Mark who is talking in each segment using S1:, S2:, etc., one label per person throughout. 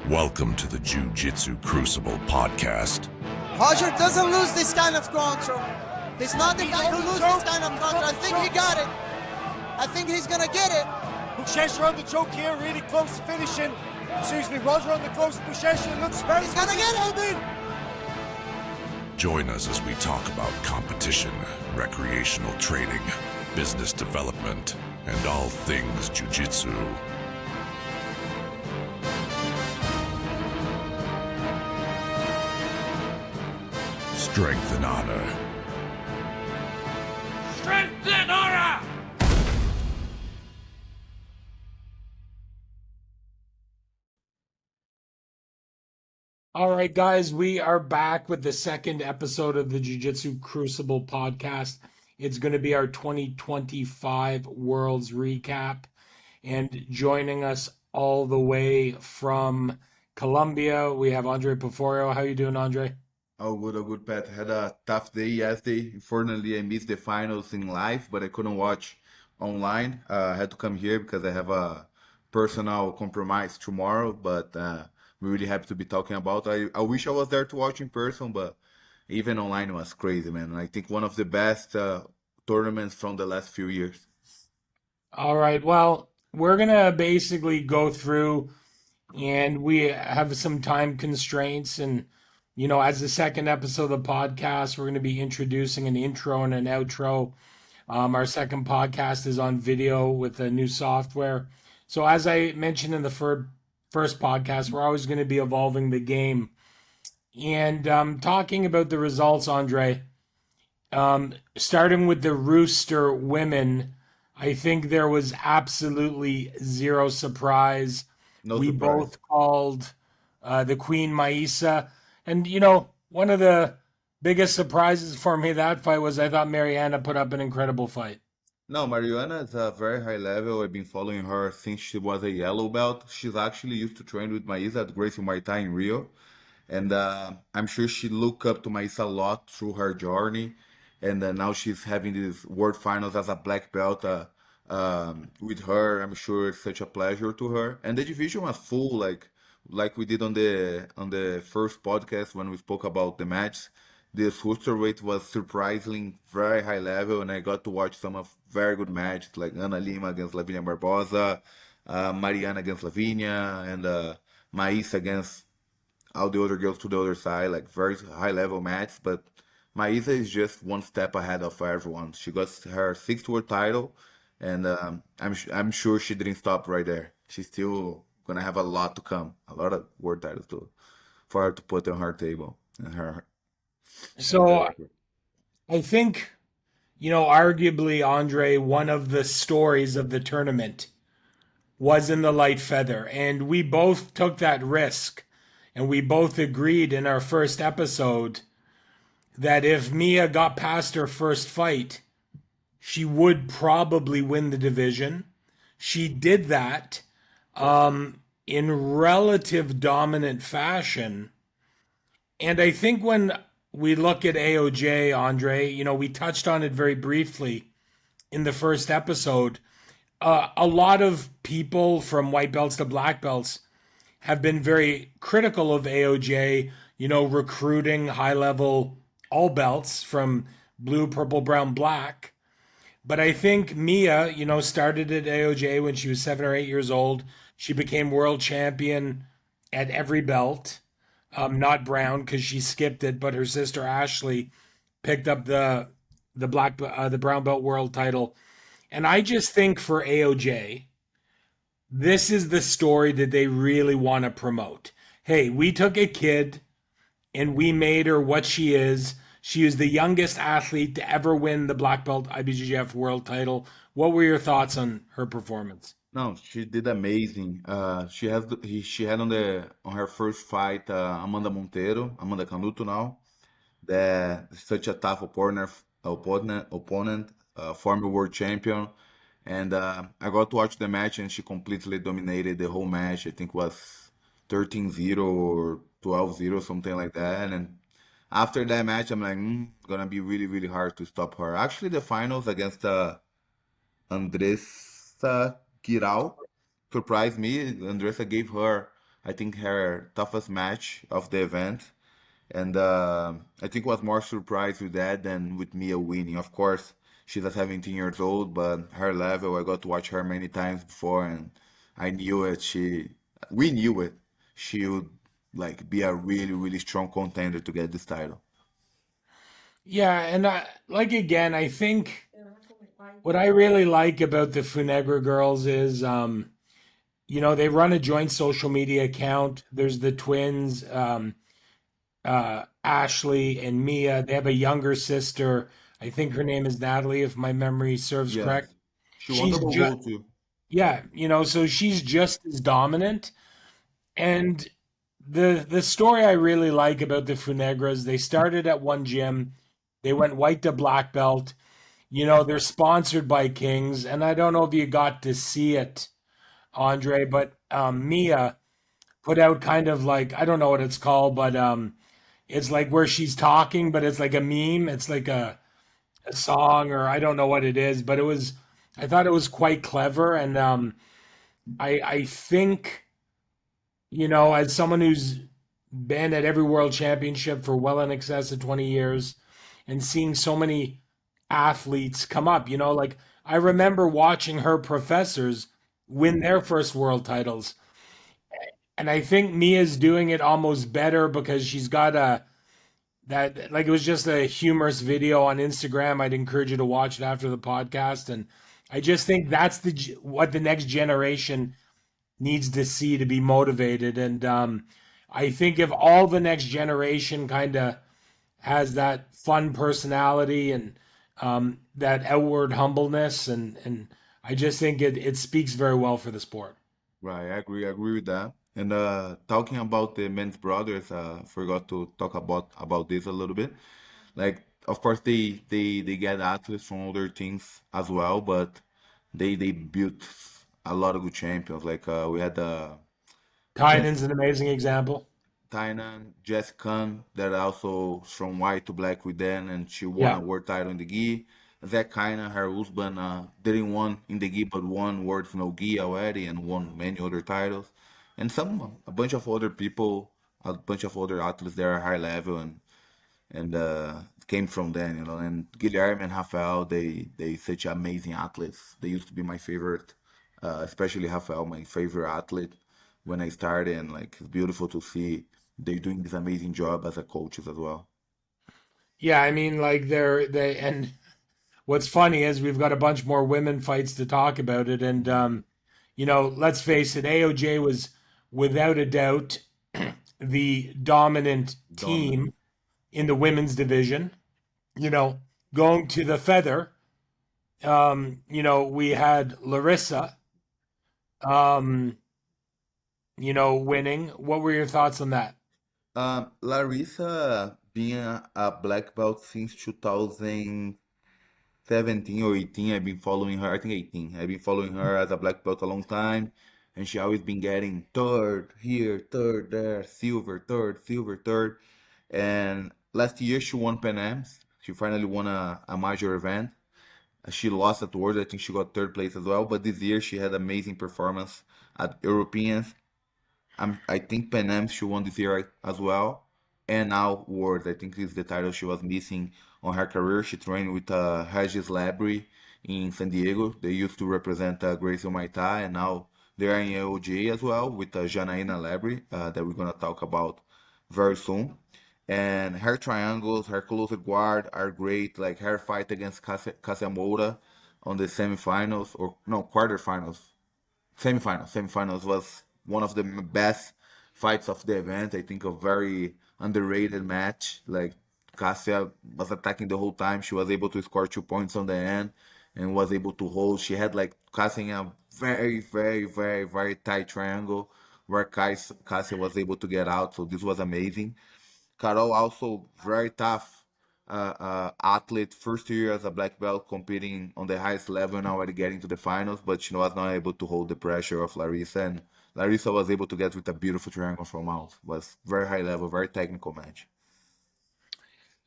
S1: Welcome to the Jujitsu Crucible podcast.
S2: Roger doesn't lose this kind of control. He's not the guy who loses this kind of control. I think he got it. I think he's gonna get it.
S3: Buchecha on the choke here, really close to finishing. Excuse me, Roger on the close to Buchecha. Looks very
S2: He's gonna get it.
S1: Join us as we talk about competition, recreational training, business development, and all things Jiu-Jitsu. Strength and honor.
S4: Strength and honor!
S5: All right, guys, we are back with the second episode of the Jiu-Jitsu Crucible podcast. It's going to be our 2025 Worlds recap. And joining us all the way from Colombia, we have Andre Porfirio. How you doing, Andre?
S6: Oh, good, Pat. Had a tough day yesterday. Unfortunately, I missed the finals in live, but I couldn't watch online. I had to come here because I have a personal compromise tomorrow, but we're really happy to be talking about. I wish I was there to watch in person, but even online was crazy, man. I think one of the best tournaments from the last few years.
S5: All right, well, we're going to basically go through, and we have some time constraints. And, you know, as the second episode of the podcast, we're going to be introducing an intro and an outro. Our second podcast is on video with a new software. So as I mentioned in the first podcast, we're always going to be evolving the game. And talking about the results, Andre, starting with the Rooster women, I think there was absolutely zero surprise. We both called the Queen Maisa. And, you know, one of the biggest surprises for me that fight was I thought Mariana put up an incredible fight.
S6: No, Mariana is a very high level. I've been following her since she was a yellow belt. She's actually used to train with Maisa at Gracie Muay Thai in Rio. And I'm sure she looked up to Maisa a lot through her journey. And now she's having these world finals as a black belt with her. I'm sure it's such a pleasure to her. And the division was full, like we did on the first podcast when we spoke about the match. The weight was surprisingly very high level, and I got to watch some of very good matches like Ana Lima against Lavinia Barbosa, Mariana against Lavinia, and Maísa against all the other girls to the other side, like very high level matches. But Maísa is just one step ahead of everyone. She got her sixth world title, and I'm sure she didn't stop right there. She's still gonna have a lot to come, a lot of world titles for her to put on her table and her.
S5: So I think, you know, arguably, Andre, one of the stories of the tournament was in the light feather. And we both took that risk. And we both agreed in our first episode that if Mia got past her first fight, she would probably win the division. She did that in relative dominant fashion. And I think when we look at AOJ, Andre, you know, we touched on it very briefly in the first episode. A lot of people from white belts to black belts have been very critical of AOJ, you know, recruiting high-level all belts from blue, purple, brown, black. But I think Mia, you know, started at AOJ when she was 7 or 8 years old. She became world champion at every belt. Not brown because she skipped it, but her sister Ashley picked up the brown belt world title. And I just think for AOJ, this is the story that they really want to promote. Hey, we took a kid and we made her what she is. She is the youngest athlete to ever win the black belt IBJJF world title. What were your thoughts on her performance?
S6: No, she did amazing. She had on her first fight Amanda Canuto now. That such a tough opponent, former world champion, and I got to watch the match and she completely dominated the whole match. I think it was 13-0 or 12-0, something like that. And after that match, I'm like, gonna be really, really hard to stop her. Actually, the finals against Andressa Giral surprised me. Andressa gave her I think her toughest match of the event. And I think was more surprised with that than with Mia winning. Of course, she's a 17 years old, but her level, I got to watch her many times before, and I knew it. We knew it. She would like be a really, really strong contender to get this title.
S5: Yeah, and like again, I think what I really like about the Funegra girls is, they run a joint social media account. There's the twins, Ashley and Mia. They have a younger sister. I think her name is Natalie, if my memory serves
S6: Yes,
S5: correct.
S6: she won
S5: She's
S6: double
S5: just,
S6: gold too.
S5: yeah, so she's just as dominant. And the story I really like about the Funegras, they started at one gym, they went white to black belt. They're sponsored by Kings, and I don't know if you got to see it, Andre, but Mia put out kind of like, I don't know what it's called, but it's like where she's talking, but it's like a meme. It's like a song, or I don't know what it is, but I thought it was quite clever, and I think as someone who's been at every world championship for well in excess of 20 years and seeing so many athletes come up, like I remember watching her professors win their first world titles. And I think Mia's doing it almost better because she's got that, like, it was just a humorous video on Instagram. I'd encourage you to watch it after the podcast. And I just think that's what the next generation needs to see to be motivated. And I think if all the next generation kind of has that fun personality and that outward humbleness, and I just think it speaks very well for the sport.
S6: Right, I agree with that. And talking about the men's brothers, forgot to talk about this a little bit. Like, of course, they get athletes from other teams as well, but they built a lot of good champions. Like we had Jess
S5: Tynan's an amazing example.
S6: Tynan, Jess Khan, that also from white to black with them, and she won a
S5: Yeah.
S6: world title in the gi. Zach Kyna, her husband, didn't won in the gi, but won world no gi already, and won many other titles. And a bunch of other people, a bunch of other athletes that are high level, and came from them, And Guilherme and Rafael, they such amazing athletes. They used to be my favorite, especially Rafael, my favorite athlete when I started. And like it's beautiful to see they doing this amazing job as a coaches as well.
S5: Yeah, I mean, like and what's funny is we've got a bunch more women fights to talk about it. And let's face it, AOJ was without a doubt the dominant
S6: Dominant.
S5: team in the women's division. Going to the feather, we had Larissa, um, winning. What were your thoughts on that?
S6: Larissa being a black belt since 2017 or 18. I've been following her. I think 18. I've been following her as a black belt a long time, and she always been getting third here, third there, silver, third, silver, third. And last year she won Pan Am's. She finally won a major event. She lost at Worlds. I think she got third place as well. But this year she had amazing performance at Europeans. I think Pan Am she won this year as well, and now World. I think this is the title she was missing on her career. She trained with Regis Labrie in San Diego. They used to represent Gracie Maita, and now they are in AOJ as well with Janaína Labrie that we're gonna talk about very soon. And her triangles, her closed guard are great. Like her fight against Cassia Moura on the semifinals or no quarterfinals semifinals was one of the best fights of the event. I think a very underrated match. Like Cassia was attacking the whole time. She was able to score 2 points on the end and was able to hold. She had like Cassia in a very, very, very, very tight triangle where Cassia was able to get out. So this was amazing. Carol also very tough athlete, first year as a black belt competing on the highest level and already getting to the finals, but she was not able to hold the pressure of Larissa, and Larissa was able to get with a beautiful triangle from out. Was very high level, very technical match.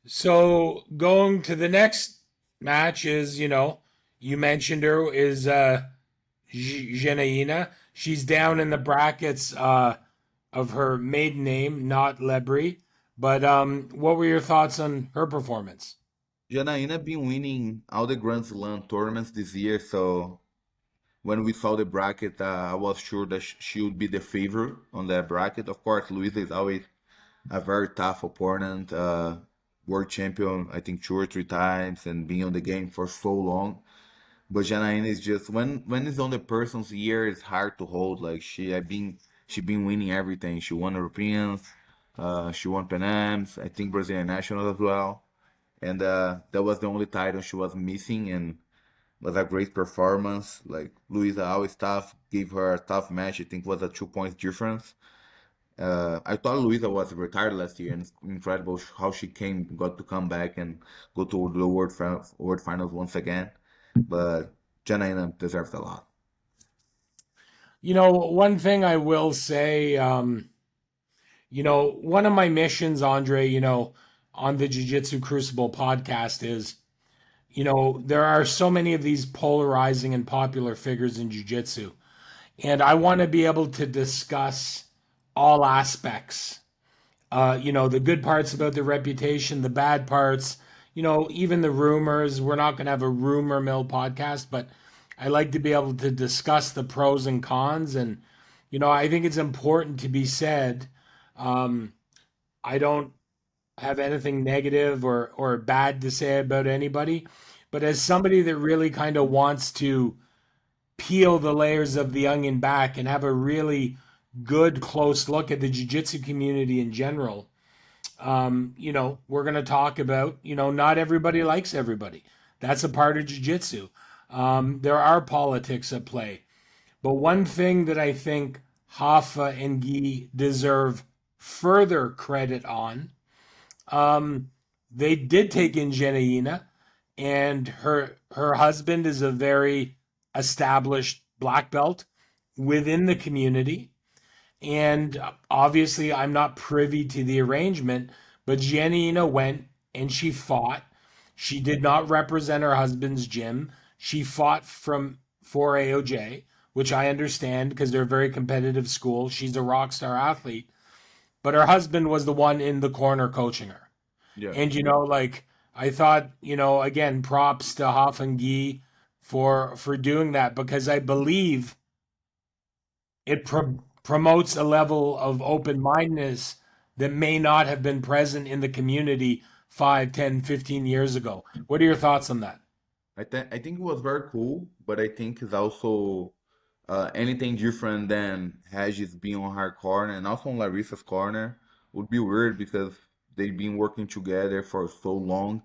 S5: So going to the next match is, you mentioned her is Janaína. She's down in the brackets of her maiden name, not Lebri. But what were your thoughts on her performance?
S6: Janaína been winning all the Grand Slam tournaments this year, so when we saw the bracket, I was sure that she would be the favorite on that bracket. Of course, Luisa is always a very tough opponent, world champion, I think 2 or 3 times, and being on the game for so long. But Janaína is just when it's on the person's year, it's hard to hold. Like she been winning everything. She won Europeans, she won Pan Ams, I think Brazilian Nationals as well, and that was the only title she was missing, and was a great performance. Like Luisa always tough, gave her a tough match. I think was a 2 points difference. I thought Luisa was retired last year, and it's incredible how she got to come back and go to the World Finals once again. But Janaina deserves a lot.
S5: You know, one thing I will say, one of my missions, Andre, on the Jiu-Jitsu Crucible podcast is, there are so many of these polarizing and popular figures in Jiu-Jitsu. And I want to be able to discuss all aspects. The good parts about the reputation, the bad parts, even the rumors. We're not going to have a rumor mill podcast, but I like to be able to discuss the pros and cons. And, I think it's important to be said. I don't have anything negative or bad to say about anybody, but as somebody that really kind of wants to peel the layers of the onion back and have a really good close look at the jiu-jitsu community in general, we're going to talk about, not everybody likes everybody. That's a part of jiu-jitsu. There are politics at play. But one thing that I think Hafa and Guy deserve further credit on, they did take in Janaína, and her husband is a very established black belt within the community. And obviously, I'm not privy to the arrangement, but Janaína went and she fought. She did not represent her husband's gym. She fought for AOJ, which I understand because they're a very competitive school. She's a rock star athlete, but her husband was the one in the corner coaching her.
S6: Yeah.
S5: And I thought, again, props to Hoff and Guy for doing that, because I believe it promotes a level of open-mindedness that may not have been present in the community 5, 10, 15 years ago. What are your thoughts on that?
S6: I think it was very cool, but I think it's also anything different than Regis being on her corner and also on Larissa's corner would be weird because they've been working together for so long.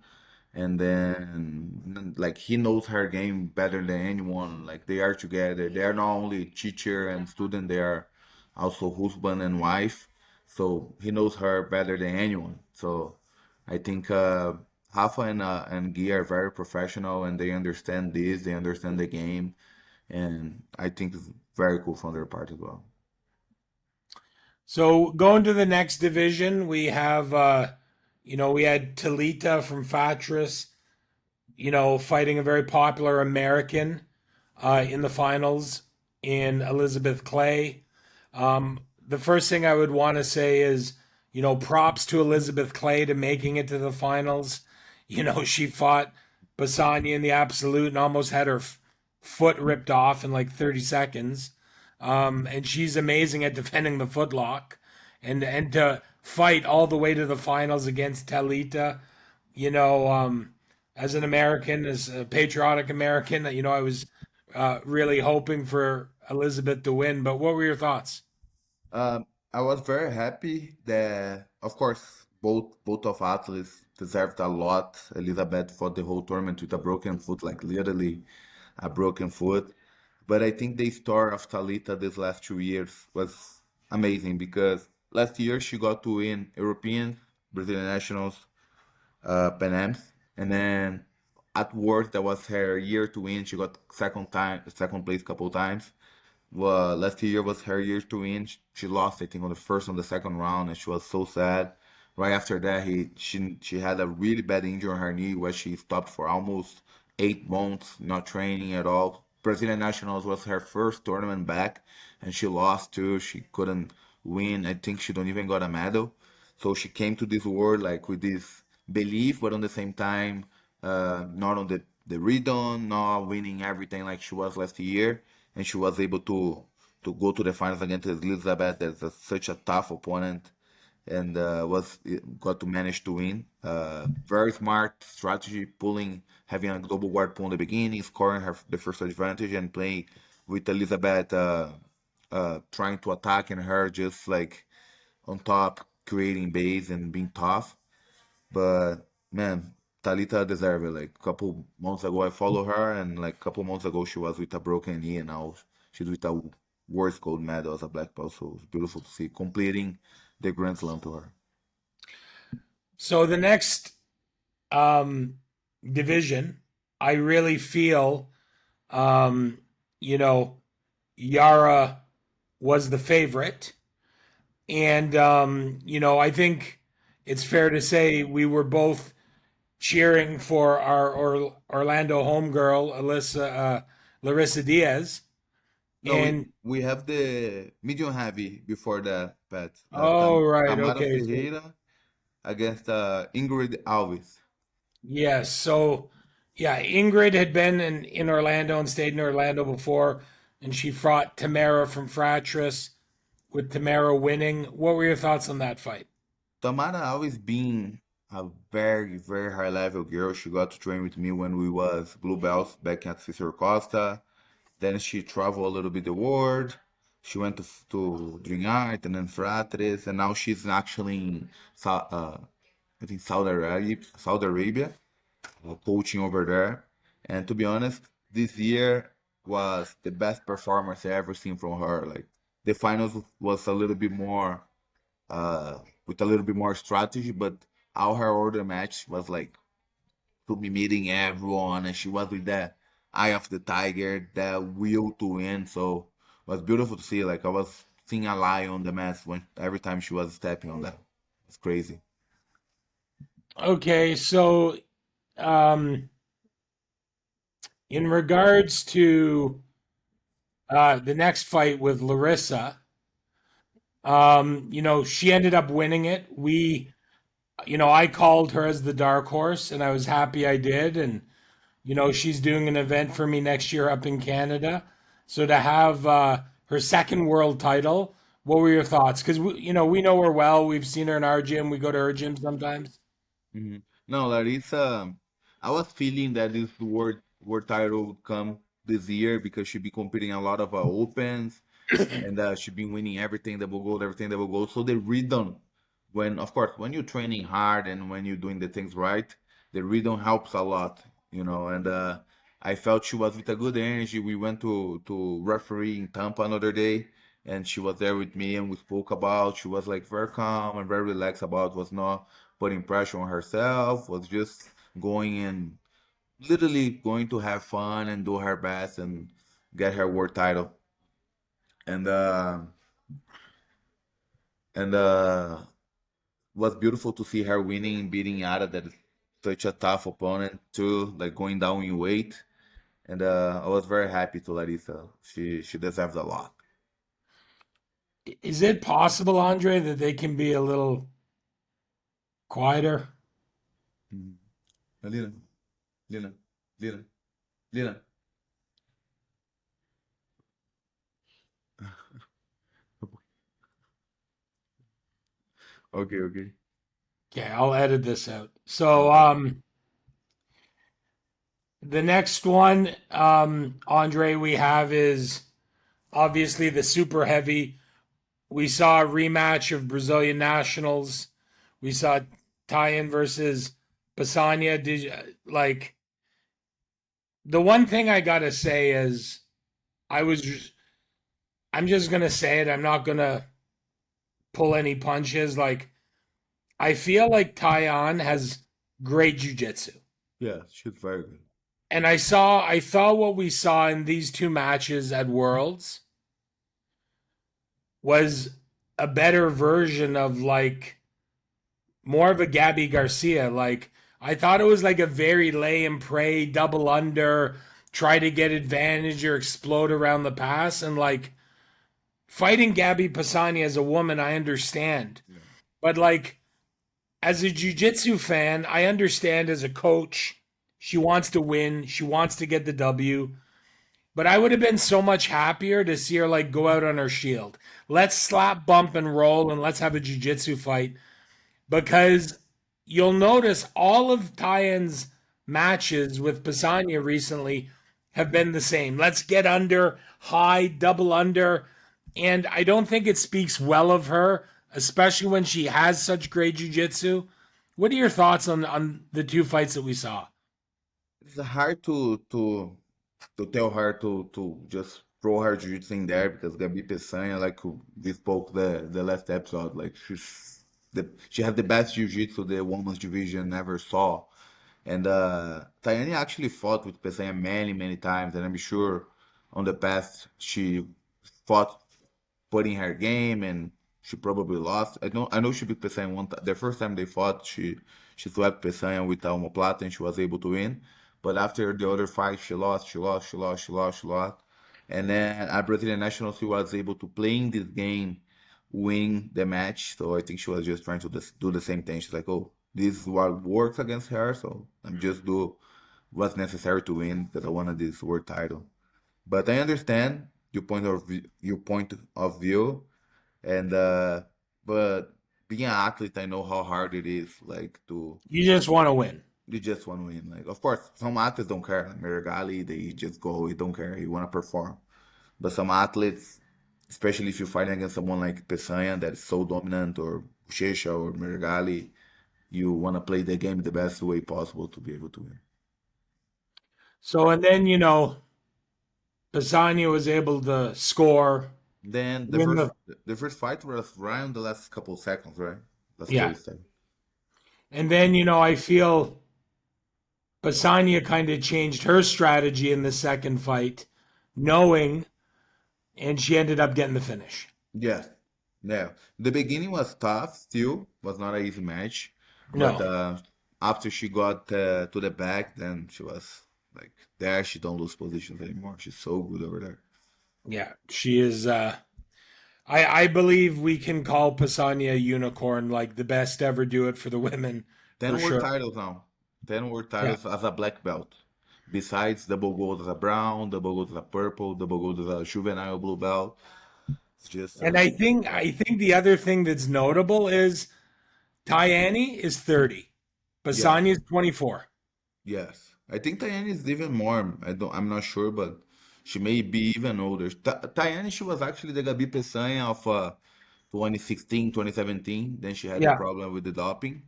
S6: And then, like, he knows her game better than anyone. Like, they are together. They are not only teacher and student, they are also husband and wife. So he knows her better than anyone. So I think Rafa and Guy are very professional and they understand this, they understand the game. And I think it's very cool from their part as well.
S5: So going to the next division, we have, we had Talita from Fatras, fighting a very popular American in the finals in Elizabeth Clay. The first thing I would want to say is, props to Elizabeth Clay to making it to the finals. She fought Basania in the absolute and almost had her foot ripped off in like 30 seconds. And she's amazing at defending the footlock, and to fight all the way to the finals against Talita, as an American, as a patriotic American, I was really hoping for Elizabeth to win. But what were your thoughts?
S6: I was very happy that, of course, both of athletes deserved a lot. Elizabeth fought the whole tournament with a broken foot, like literally a broken foot. But I think the story of Talita these last 2 years was amazing because last year she got to win European, Brazilian Nationals, Pan Ams, and then at World that was her year to win. She got second place couple times. Well, last year was her year to win. She lost, I think, on the first and the second round, and she was so sad. Right after that, she had a really bad injury on her knee where she stopped for almost 8 months, not training at all. Brazilian Nationals was her first tournament back, and she lost too. She couldn't win. I think she don't even got a medal. So she came to this world like with this belief, but on the same time, not on the rhythm, not winning everything like she was last year, and she was able to go to the finals against Elizabeth. That's such a tough opponent, and was got to manage to win. Very smart strategy, pulling, having a global guard pull in the beginning, scoring her the first advantage, and playing with Elizabeth, trying to attack, and her just like on top, creating base and being tough. But man, Talita deserves it. Like a couple months ago, I follow her, and like a couple months ago, she was with a broken knee, and now she's with a world gold medal as a black belt. So it's beautiful to see completing the Grand Slam to her.
S5: So the next division, I really feel, um, you know, Yara was the favorite. And, I think it's fair to say we were both cheering for our Orlando homegirl, Larissa Diaz.
S6: No,
S5: And,
S6: we have the medium heavy before that, Pat.
S5: oh, right.
S6: Tamara
S5: Okay.
S6: Ferreira against Ingrid Alves.
S5: Yes. So, yeah, Ingrid had been in Orlando and stayed in Orlando before, and she fought Tamara from Fratris, with Tamara winning. What were your thoughts on that fight?
S6: Tamara always been a very, very high level girl. She got to train with me when we was blue belts back at Cicero Costa. Then she traveled a little bit the world. She went to Dream Art and then Fratris, and now she's actually in I think Saudi Arabia, coaching over there. And to be honest, this year was the best performance I ever seen from her. Like the finals was a little bit more with a little bit more strategy, but all her order match was like to be meeting everyone, and she was with that eye of the tiger, that will to win. So it was beautiful to see. Like I was seeing a lion on the mat when every time she was stepping on that. It's crazy.
S5: Okay, so um, in regards to the next fight with Larissa, she ended up winning it. I called her as the dark horse, and I was happy I did. And she's doing an event for me next year up in Canada. So to have her second world title, what were your thoughts? Because we know her well. We've seen her in our gym. We go to her gym sometimes.
S6: Mhm. No, Larissa, I was feeling that this world title would come this year because she'd be competing a lot of opens, and she's been winning everything that will go, everything that will go. So the rhythm, when of course when you're training hard and when you're doing the things right, the rhythm helps a lot, And I felt she was with a good energy. We went to referee in Tampa another day, and she was there with me, and we spoke about. She was like very calm and very relaxed about, was not putting pressure on herself, was just going and literally going to have fun and do her best and get her world title. And was beautiful to see her winning and beating Yara, that is such a tough opponent too, like going down in weight. And I was very happy to Larissa. She deserves a lot.
S5: Is it possible, Andre, that they can be a little quieter?
S6: Mhm. Lina, Lina, Lina, Lina. Okay, okay.
S5: Okay, I'll edit this out. So, the next one, Andre, we have is obviously the super heavy. We saw a rematch of Brazilian nationals. We saw Tyan versus Basanya. Like, the one thing I gotta say is I was I'm just gonna say it. I'm not gonna pull any punches. Like, I feel like Tyan has great jujitsu.
S6: Yeah, she's very good.
S5: And I thought what we saw in these two matches at Worlds was a better version of like more of a Gabby Garcia. Like, I thought it was like a very lay and pray, double under, try to get advantage or explode around the pass. And like fighting Gabby Pisani as a woman, I understand. But like as a jiu-jitsu fan, I understand as a coach, she wants to win, she wants to get the W. But I would have been so much happier to see her like go out on her shield. Let's slap, bump, and roll, and let's have a jiu-jitsu fight. Because you'll notice all of Tyen's matches with Pisania recently have been the same. Let's get under, high, double under. And I don't think it speaks well of her, especially when she has such great jiu-jitsu. What are your thoughts on the two fights that we saw?
S6: It's hard to tell her to just throw her jiu-jitsu in there because Gabi Peçanha, like we spoke the last episode, like she had the best jiu-jitsu the women's division ever saw. And Tayane actually fought with Peçanha many times, and I'm sure on the past she fought putting her game, and she probably lost. I know she beat Peçanha the first time they fought. She swept Peçanha with a omoplata, and she was able to win. But after the other fight, she lost. And then at Brazilian National, she was able to play in this game, win the match. So I think she was just trying to do the same thing. She's like, oh, this is what works against her, so I'm just do what's necessary to win because I wanted this world title. But I understand your point of view, and but being an athlete, I know how hard it is. Like
S5: You just want to win.
S6: you just want to win. Like of course, some athletes don't care. Like Merigali, they just go, he don't care. He want to perform. But some athletes, especially if you're fighting against someone like Peçanha that is so dominant, or Bochecha or Merigali, you want to play the game the best way possible to be able to win.
S5: So, and then, Pisani was able to score.
S6: Then
S5: Win
S6: the first fight was right on the last couple seconds, right? Last
S5: Yeah.
S6: 30 seconds.
S5: And then, I feel Pisani kind of changed her strategy in the second fight, knowing, and she ended up getting the finish.
S6: Yes. Yeah. The beginning was tough, still was not an easy match.
S5: No.
S6: But after she got to the back, then she was like there. She don't lose positions anymore. She's so good over there.
S5: Yeah, she is. I believe we can call Pisani a unicorn, like the best ever do it for the women.
S6: 10
S5: For
S6: world
S5: sure.
S6: titles now. 10 world titles as a black belt. Besides double gold as a brown, double gold as a purple, double gold as a juvenile blue belt. It's just
S5: And I think the other thing that's notable is Tayani is 30. Pisani is 24.
S6: yes. I think Tayane is even more. I'm not sure, but she may be even older. Tayane, she was actually the Gabi Peçanha of 2016, 2017. Then she had a
S5: Yeah.
S6: problem with the doping,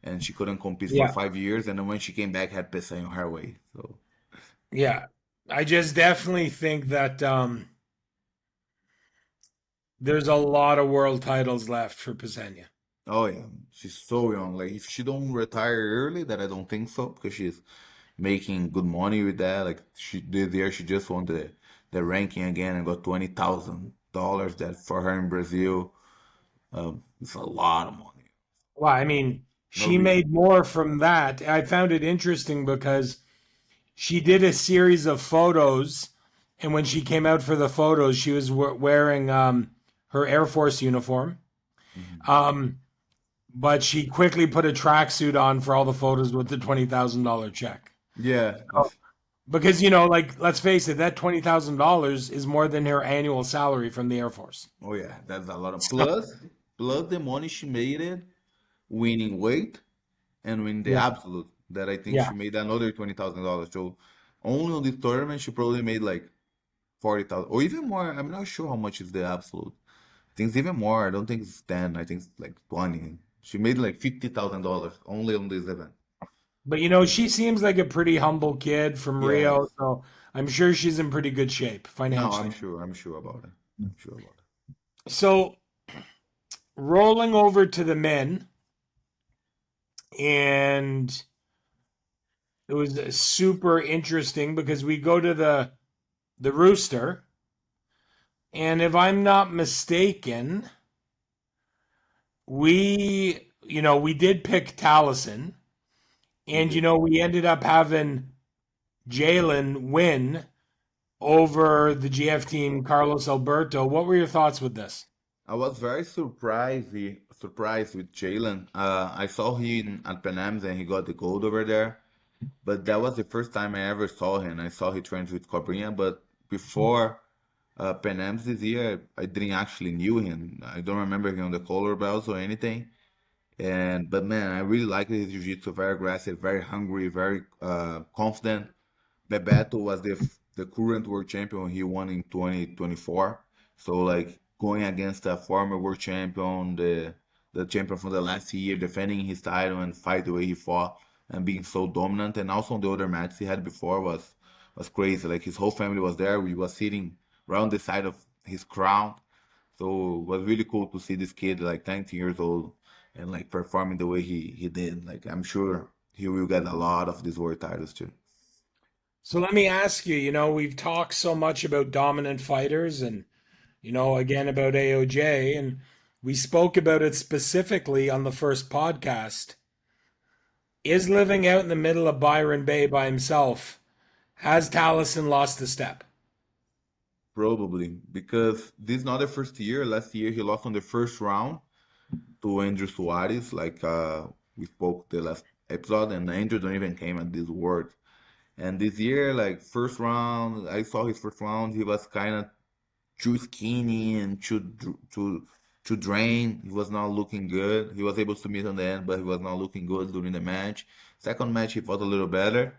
S6: and she couldn't compete for
S5: Yeah.
S6: 5 years. And then when she came back, had Peçanha her way. So
S5: Yeah. I just definitely think that there's a lot of world titles left for Pisani.
S6: oh yeah, she's so young. Like if she don't retire early, that I don't think so, because she's making good money with that. Like this year, she just won the ranking again and got $20,000. That for her in Brazil, it's a lot of money.
S5: Well, I mean,
S6: No
S5: she
S6: reason.
S5: made more from that. I found it interesting because she did a series of photos, and when she came out for the photos, she was wearing her Air Force uniform.
S6: Mhm.
S5: But she quickly put a tracksuit on for all the photos with the $20,000 check.
S6: Yeah.
S5: Because, like, let's face it, that $20,000 is more than her annual salary from the Air Force.
S6: Oh yeah, that's a lot of plus the money she made it winning weight and winning the
S5: Yeah.
S6: absolute. That I think
S5: Yeah.
S6: she made another $20,000. So only on this tournament she probably made like 40,000 or even more. I'm not sure how much is the absolute. I think it's even more. I don't think it's 10. I think it's like 20. She made like $50,000 only on this event.
S5: But, she seems like a pretty humble kid from Rio,
S6: Yes.
S5: so I'm sure she's in pretty good shape
S6: No,
S5: financially.
S6: I'm sure about it. I'm sure about it.
S5: So, rolling over to the men, and it was super interesting because we go to the Rooster, and if I'm not mistaken, we did pick Taliesin, and we ended up having Jalen win over the GF team, Carlos Alberto. What were your thoughts with this?
S6: I was very surprised with Jalen. I saw him at Pan Ams and he got the gold over there. But that was the first time I ever saw him. I saw he trained with Cobrinha, but before Pan Ams this year, I didn't actually knew him. I don't remember him on the color belts or anything. And but man, I really like his jiu-jitsu. Very aggressive, very hungry, very confident. Bebeto was the current world champion. He won in 2024. So like going against a former world champion, the champion from the last year, defending his title and fight the way he fought and being so dominant. And also on the other matches he had before was crazy. Like his whole family was there. We was sitting around the side of his crown. So it was really cool to see this kid like 19 years old and like performing the way he did. Like I'm sure he will get a lot of these world titles too.
S5: So let me ask you, we've talked so much about dominant fighters and, again about AOJ, and we spoke about it specifically on the first podcast. Is living out in the middle of Byron Bay by himself, has Taliesin lost a step?
S6: Probably because this is not the first year. Last year he lost on the first round to Andrew Suarez, like we spoke the last episode, and Andrew don't even came at this word. And this year, like first round, I saw his first round. He was kind of too skinny and too drained. He was not looking good. He was able to meet on the end, but he was not looking good during the match. Second match, he fought a little better.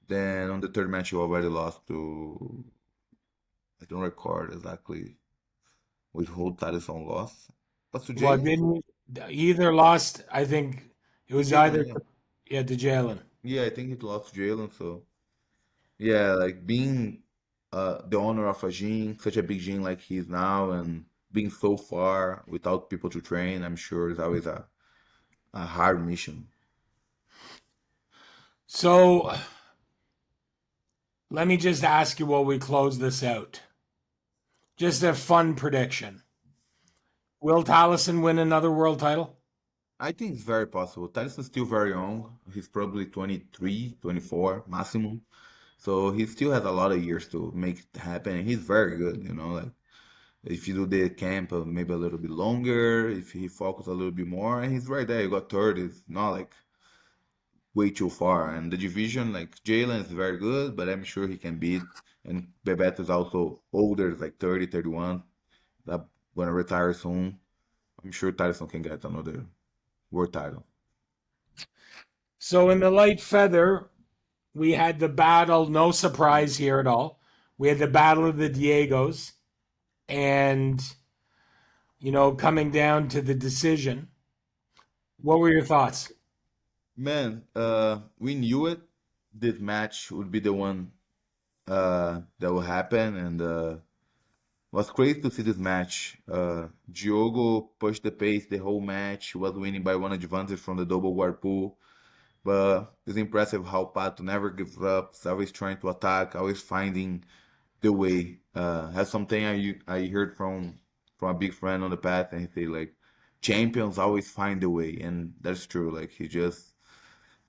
S6: Then on the third match, he already lost to. I don't record exactly with who Tyson lost. But to
S5: Well,
S6: Jalen?
S5: didn't he either lost, I think it was
S6: Jalen,
S5: either,
S6: yeah.
S5: yeah, to Jalen.
S6: Yeah, I think he lost to Jalen. So yeah, like being the owner of a gym, such a big gym like he is now, and being so far without people to train, I'm sure is always a hard mission.
S5: So let me just ask you while we close this out. Just a fun prediction. Will Taliesin win another world title?
S6: I think it's very possible. Tyson's still very young. He's probably 23, 24 maximum. So he still has a lot of years to make it happen. And he's very good, like if you do the camp maybe a little bit longer, if he focus a little bit more, and he's right there. You got third. It's not like way too far. And the division, like Jalen is very good, but I'm sure he can beat. And Bebeto is also older, it's like 30, 31. That gonna retire soon. I'm sure Tyson can get another world title.
S5: So in the light feather, we had the battle, no surprise here at all. We had the battle of the Diegos, and, coming down to the decision. What were your thoughts?
S6: Man, we knew it. This match would be the one that will happen, and was crazy to see this match. Diogo pushed the pace the whole match. He was winning by one advantage from the double guard pull. But it's impressive how Pato never gives up. He's always trying to attack, always finding the way. Has something I heard from a big friend on the path, and he say like, champions always find a way, and that's true. Like he just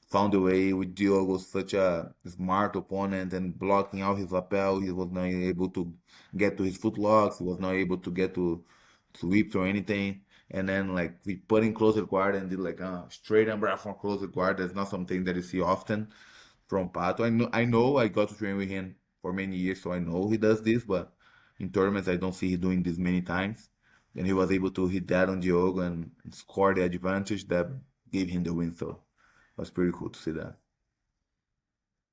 S6: found a way with Diogo, such a smart opponent, and blocking out his lapel. He was not able to get to his footlocks. He was not able to get to whips or anything. And then like we put in closer guard and did like a straight umbrella from closer guard. That's not something that you see often from Pato. I know I got to train with him for many years, so I know he does this, but in tournaments I don't see he doing this many times. And he was able to hit that on Diogo and score the advantage that gave him the win. So it was pretty cool to see that.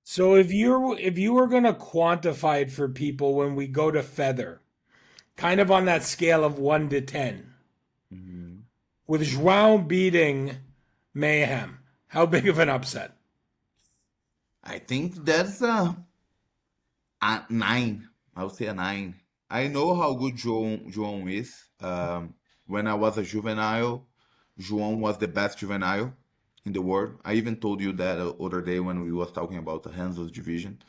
S5: So if you were going to quantify it for people when we go to feather, kind of on that scale of 1 to 10,
S6: Mhm.
S5: with João beating Mayhem, how big of an upset?
S6: I think that's a 9. I would say a 9. I know how good João is. When I was a juvenile, João was the best juvenile in the world. I even told you that other day when we was talking about the Hanzo's division.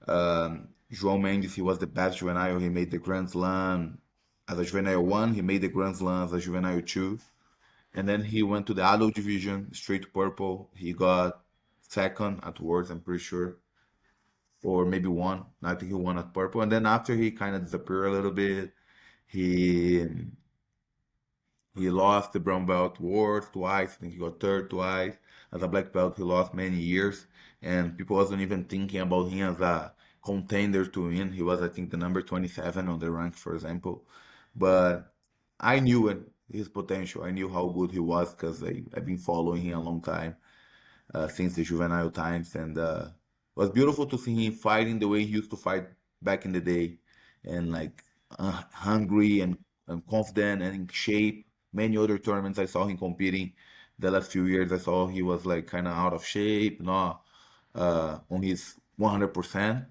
S6: João Mendes, he was the best juvenile. He made the Grand Slam as a juvenile 1. He made the Grand Slam as a juvenile 2. And then he went to the adult division, straight to purple. He got second at Worlds, I'm pretty sure. or maybe one. I think he won at purple, and then after he kind of disappeared a little bit. He he lost the brown belt wars twice. I think he got third twice. As a black belt, he lost many years, and people wasn't even thinking about him as a contender to win. He was, I think, the number 27 on the rank, for example. But I knew it, his potential. I knew how good he was because I've been following him a long time since the juvenile times, and it was beautiful to see him fighting the way he used to fight back in the day, and like hungry and confident and in shape. Many other tournaments I saw him competing the last few years. I saw he was like kind of out of shape, not on his 100%.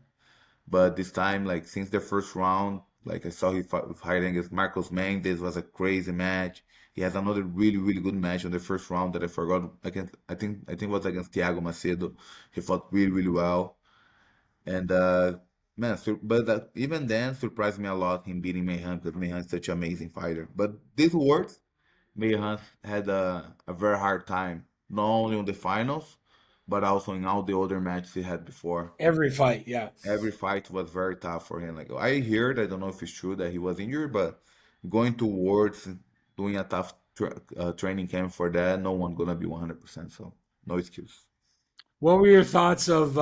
S6: But this time, like since the first round, like I saw he fighting against Marcos Mendes was a crazy match. He has another really, really good match on the first round that I forgot against. I think it was against Thiago Macedo. He fought really, really well. And man, but even then surprised me a lot him beating Mayhan because Mayhan is such an amazing fighter. But these words, Mayhan had a very hard time, not only on the finals, but also in all the other matches he had before.
S5: Every fight, yeah.
S6: Every fight was very tough for him. Like I heard, I don't know if it's true that he was injured, but going to Worlds, doing a tough training camp for that, no one gonna be 100%. So no excuse.
S5: What were your thoughts of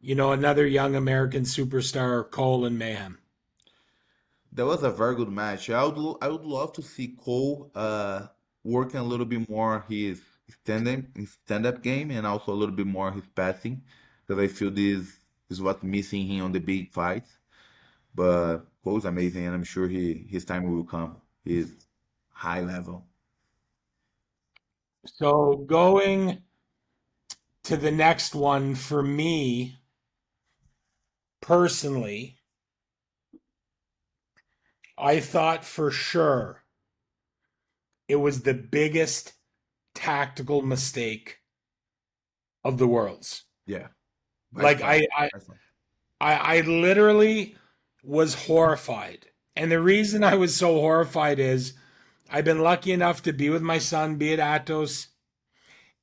S5: another young American superstar, Cole and Mayhem?
S6: That was a very good match. I would love to see Cole working a little bit more his stand-up game and also a little bit more his passing because I feel this is what missing him on the big fights. But Cole's amazing, and I'm sure his time will come. He's high level.
S5: So going to the next one for me personally, I thought for sure it was the biggest tactical mistake of the world's.
S6: Yeah.
S5: Like I literally was horrified. And the reason I was so horrified is I've been lucky enough to be with my son, be at Atos,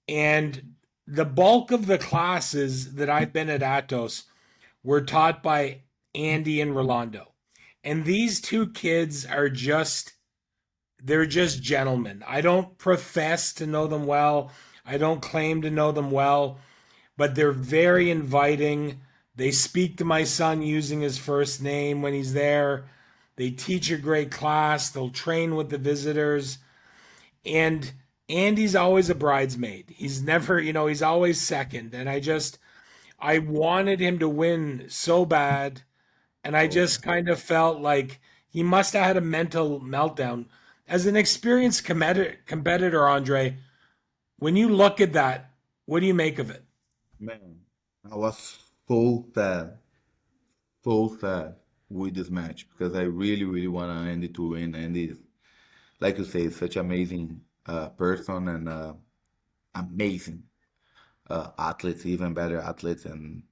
S5: and the bulk of the classes that I've been at Atos were taught by Andy and Rolando. And these two kids are they're just gentlemen. I don't profess to know them well. I don't claim to know them well, but they're very inviting. They speak to my son using his first name when he's there. They teach a great class. They'll train with the visitors. And Andy's always a bridesmaid. He's never, he's always second. And I wanted him to win so bad. And I just kind of felt like he must have had a mental meltdown. As an experienced competitor, Andre, when you look at that, what do you make of it?
S6: Man, I was so sad with this match because I really, really want Andy to win. Andy is, like you say, such an amazing person and amazing athlete, even better athlete. And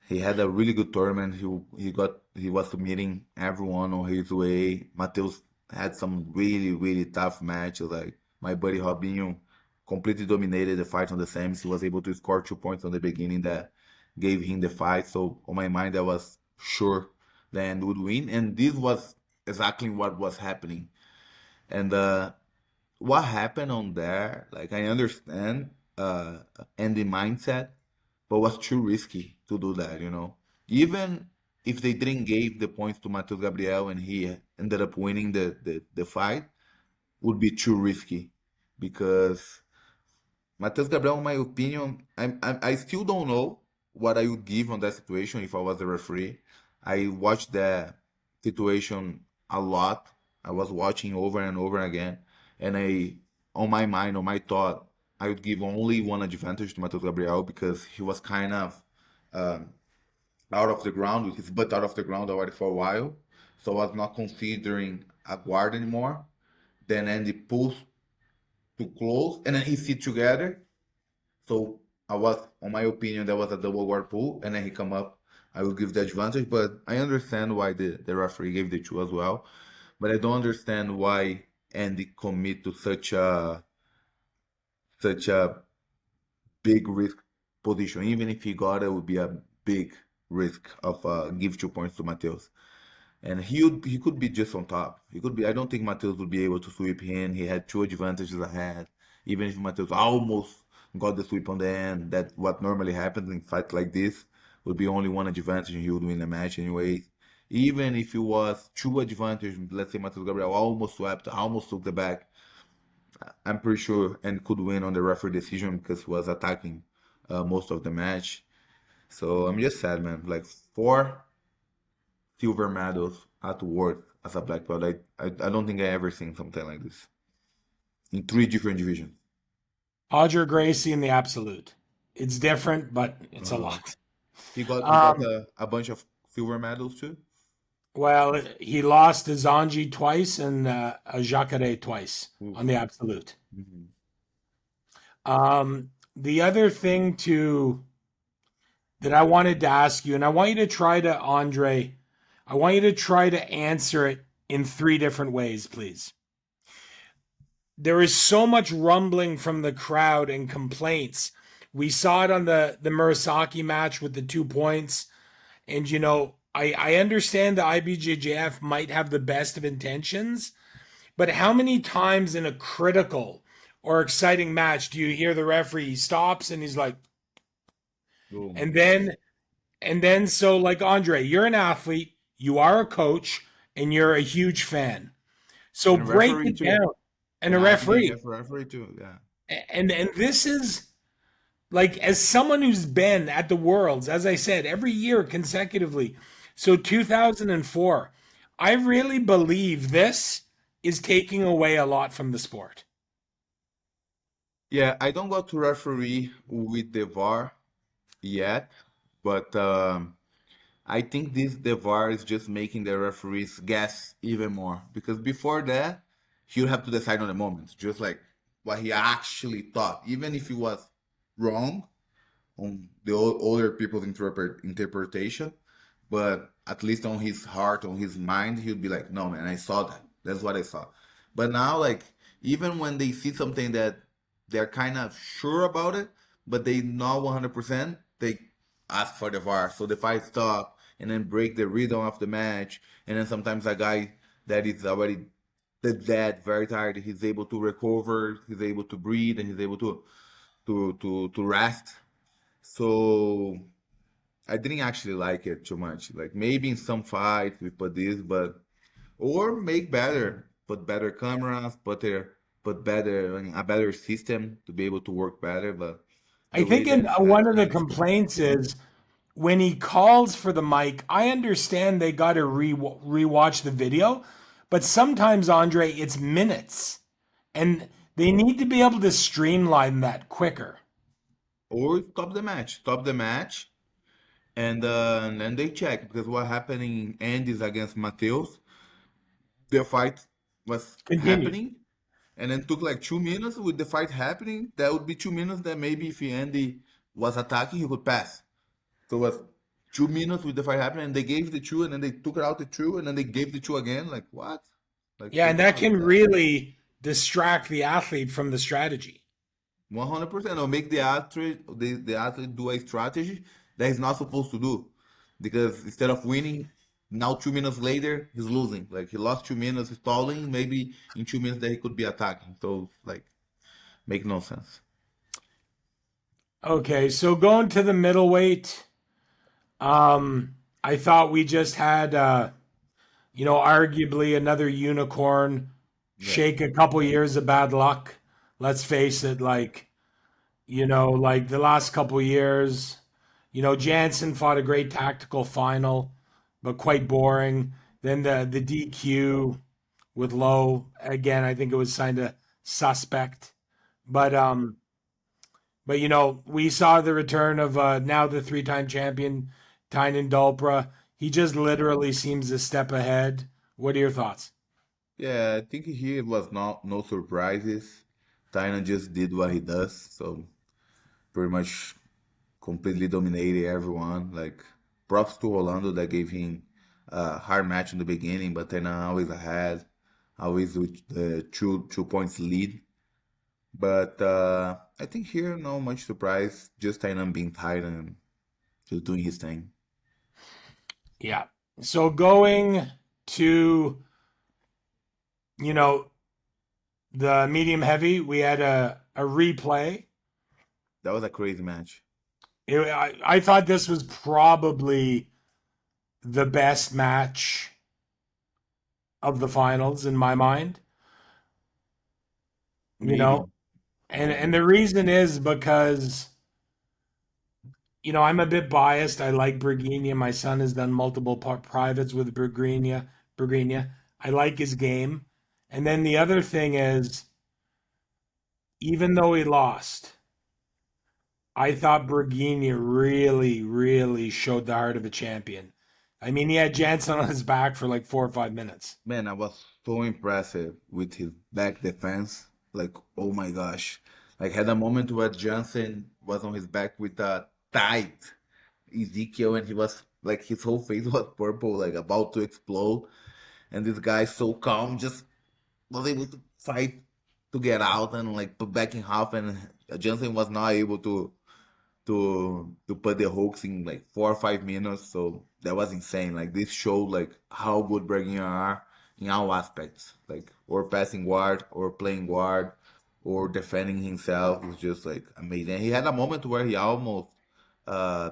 S6: he had a really good tournament. He was submitting everyone on his way. Mateus had some really, really tough matches. Like my buddy Robinho completely dominated the fight on the semis. He was able to score 2 points on the beginning that gave him the fight. So on my mind, I was sure the end would win. And this was exactly what was happening. And what happened on there, like I understand and the mindset, but was too risky to do that. Even if they didn't give the points to Matheus Gabriel and he ended up winning the fight, would be too risky because Matheus Gabriel, in my opinion, I still don't know what I would give on that situation if I was the referee. I watched the situation a lot. I was watching over and over again, and on my mind, on my thought, I would give only one advantage to Matheus Gabriel because he was kind of um, out of the ground, with his butt out of the ground already for a while. So I was not considering a guard anymore. Then Andy pulls too close, and then he sit together. So I was, on my opinion, that was a double guard pull, and then he come up. I will give the advantage, but I understand why the referee gave the two as well. But I don't understand why Andy commit to such a big risk position. Even if he got it, would be a big risk of give 2 points to Mateus. And he could be just on top. He could be. I don't think Mateus would be able to sweep him. He had two advantages ahead. Even if Mateus almost got the sweep on the end, that what normally happens in fights like this would be only one advantage and he would win the match anyway. Even if it was two advantages, let's say Mateus Gabriel almost swept, almost took the back, I'm pretty sure and could win on the referee decision because he was attacking most of the match. So I'm just sad, man. Like 4 silver medals at World as a black belt. I don't think I ever seen something like this in 3 different divisions.
S5: Roger Gracie in the absolute. It's different, but it's a
S6: Uh,
S5: lot.
S6: he got
S5: Um,
S6: a bunch of silver medals too.
S5: well, he lost to Zanji twice and a Jacare twice
S6: Oof.
S5: on the absolute.
S6: Mhm.
S5: The other thing that I wanted to ask you, and I want you to try to, Andre, I want you to try to answer it in 3 different ways, please. There is so much rumbling from the crowd and complaints. We saw it on the Murasaki match with the 2 points. And, I understand the IBJJF might have the best of intentions, but how many times in a critical or exciting match do you hear the referee stops and he's like,
S6: Oh my
S5: and
S6: God.
S5: then so like Andre, you're an athlete, you are a coach, and you're a huge fan. So
S6: And a
S5: break
S6: referee
S5: it
S6: too.
S5: down. And
S6: And
S5: a referee.
S6: IBJJF referee too. Yeah.
S5: And this is like, as someone who's been at the Worlds, as I said, every year consecutively. So 2004, I really believe this is taking away a lot from the sport.
S6: Yeah, I don't go to referee with the VAR yet, but I think the VAR is just making the referees guess even more because before that, he'll have to decide on the moment, just like what he actually thought, even if he was wrong on the other people's interpretation, but at least on his heart, on his mind, he'll be like, no, man, I saw that. That's what I saw. But now, like, even when they see something that they're kind of sure about it, but they not 100%, they ask for the VAR. So the fight stop and then break the rhythm of the match. And then sometimes a guy that is already dead, very tired, he's able to recover, he's able to breathe, and he's able to rest. So I didn't actually like it too much. Like maybe in some fights we put this, but or make better, put better cameras, put better a better system to be able to work better. But
S5: I
S6: the way
S5: think
S6: that it's
S5: one of the
S6: happening is too much.
S5: complaints is when he calls for the mic, I understand they got to rewatch the video, but sometimes, Andre, it's minutes, and they need to be able to streamline that quicker.
S6: Or stop the match, and then they check because what happened in Andes against Mateus, the fight was
S5: Continue.
S6: happening, and then took like 2 minutes with the fight happening. That would be 2 minutes that maybe if Andy was attacking, he could pass. So it was 2 minutes with the fight happening, and they gave the two, and then they took it out the two, and then they gave the two again. Like what? Like
S5: Yeah,
S6: slow
S5: and that
S6: down with
S5: can
S6: that.
S5: really distract the athlete from the strategy.
S6: 100%. Or make the athlete do a strategy that he's not supposed to do, because instead of winning, now 2 minutes later he's losing. Like he lost 2 minutes stalling, maybe in 2 minutes that he could be attacking. So like make no sense.
S5: Okay, so going to the middleweight, I thought we just had, arguably another unicorn
S6: Yeah.
S5: shake a couple years of bad luck. Let's face it, like the last couple years, Jansen fought a great tactical final, but quite boring. Then the DQ with Lowe, again, I think it was kind of suspect. But we saw the return of now the 3-time champion Tynan Dalpra. He just literally seems a step ahead. What are your thoughts?
S6: Yeah, I think here was no surprises. Tynan just did what he does, so pretty much completely dominated everyone. Like props to Orlando that gave him a hard match in the beginning, but then always ahead, always with the 2 points lead. But I think here no much surprise, just Tainan being Tainan. Just doing his thing.
S5: Yeah. So going to, you know, the medium heavy, we had a replay.
S6: That was a crazy match.
S5: I thought this was probably the best match of the finals in my mind. You know,
S6: Maybe.
S5: and the reason is because I'm a bit biased. I like Bergigna. My son has done multiple privates with Bergigna. I like his game. And then the other thing is, even though he lost, I thought Bergigna really, really showed the heart of a champion. I mean, he had Jansen on his back for like 4 or 5 minutes.
S6: Man, I was so impressive with his back defense. Like, oh my gosh. Like, had a moment where Johnson was on his back with a tight Ezekiel, and he was like, his whole face was purple, like about to explode. And this guy, so calm, just was able to fight to get out and like put back in half. And Johnson was not able to put the hooks in like 4 or 5 minutes. So that was insane. Like this showed like how good Braguinha are in all aspects. Like or passing guard or playing guard or defending himself. It's just like amazing. He had a moment where he almost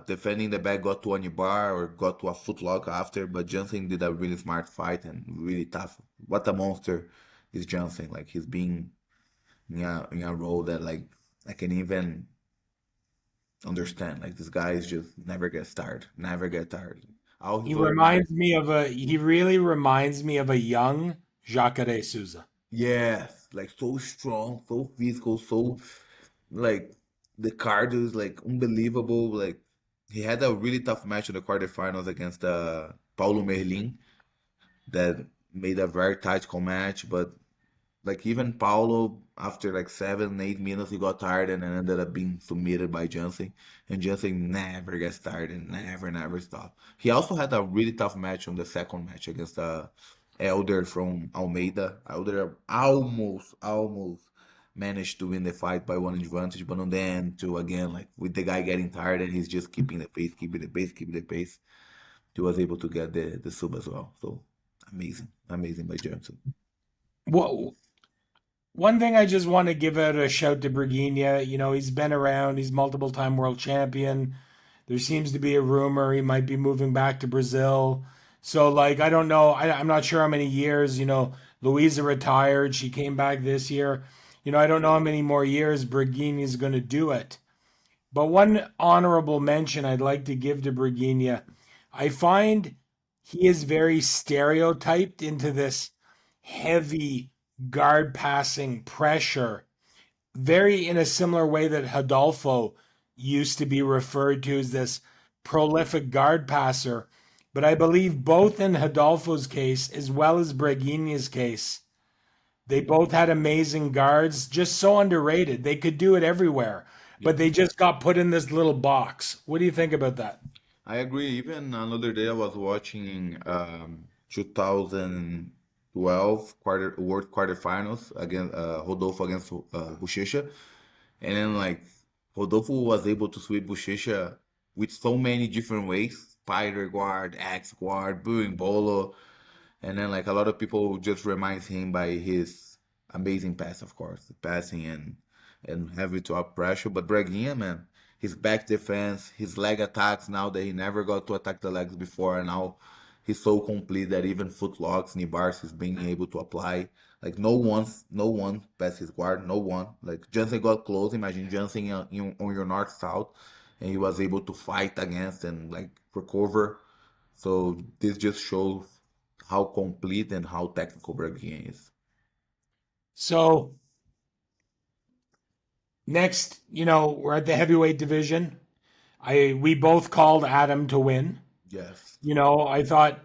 S6: defending the back got to a bar or got to a footlock after, but Johnson did a really smart fight and really tough. What a monster is Johnson. Like he's being in a role that like I can even understand. Like this guy is just never gets tired, never get tired. All his
S5: He really reminds me of a young Jacare Souza.
S6: yes, like so strong, so physical, so like the cardio is like unbelievable. Like he had a really tough match in the quarterfinals against Paulo Merlin that made a very tactical match, but like even Paulo, after like 7, 8 minutes, he got tired and then ended up being submitted by Jansen. And Jansen never gets tired and never stop. He also had a really tough match on the second match against Elder from Almeida. Elder almost managed to win the fight by one advantage, but on the end, too, again, like with the guy getting tired and he's just keeping the pace, he was able to get the sub as well. So amazing by Jansen.
S5: What One thing I just want to give out a shout to Bergigna. He's been around. He's multiple time world champion. There seems to be a rumor he might be moving back to Brazil. So, like, I don't know. I'm not sure how many years. Louisa retired. She came back this year. I don't know how many more years Bergigna is going to do it. But one honorable mention I'd like to give to Bergigna, I find he is very stereotyped into this heavy guard passing pressure, very in a similar way that Rodolfo used to be referred to as this prolific guard passer. But I believe both in Rodolfo's case as well as Bergigna's case, they both had amazing guards, just so underrated. They could do it everywhere, but they just got put in this little box. What do you think about that?
S6: I agree. Even another day I was watching 2012 World quarterfinals against Rodolfo against Buchecha, and then like Rodolfo was able to sweep Buchecha with so many different ways: spider guard, axe guard, brewing bolo, and then like a lot of people just reminds him by his amazing pass, of course, passing and heavy to up pressure. But Braguinha, man, his back defense, his leg attacks now that he never got to attack the legs before, and now he's so complete that even foot locks, knee bars, he's being able to apply. Like no one passed his guard, no one. Like Johnson got close. Imagine Johnson on your north south, and he was able to fight against and like recover. So this just shows how complete and how technical Braguinha is.
S5: So next, we're at the heavyweight division. We both called Adam to win.
S6: Yes.
S5: I thought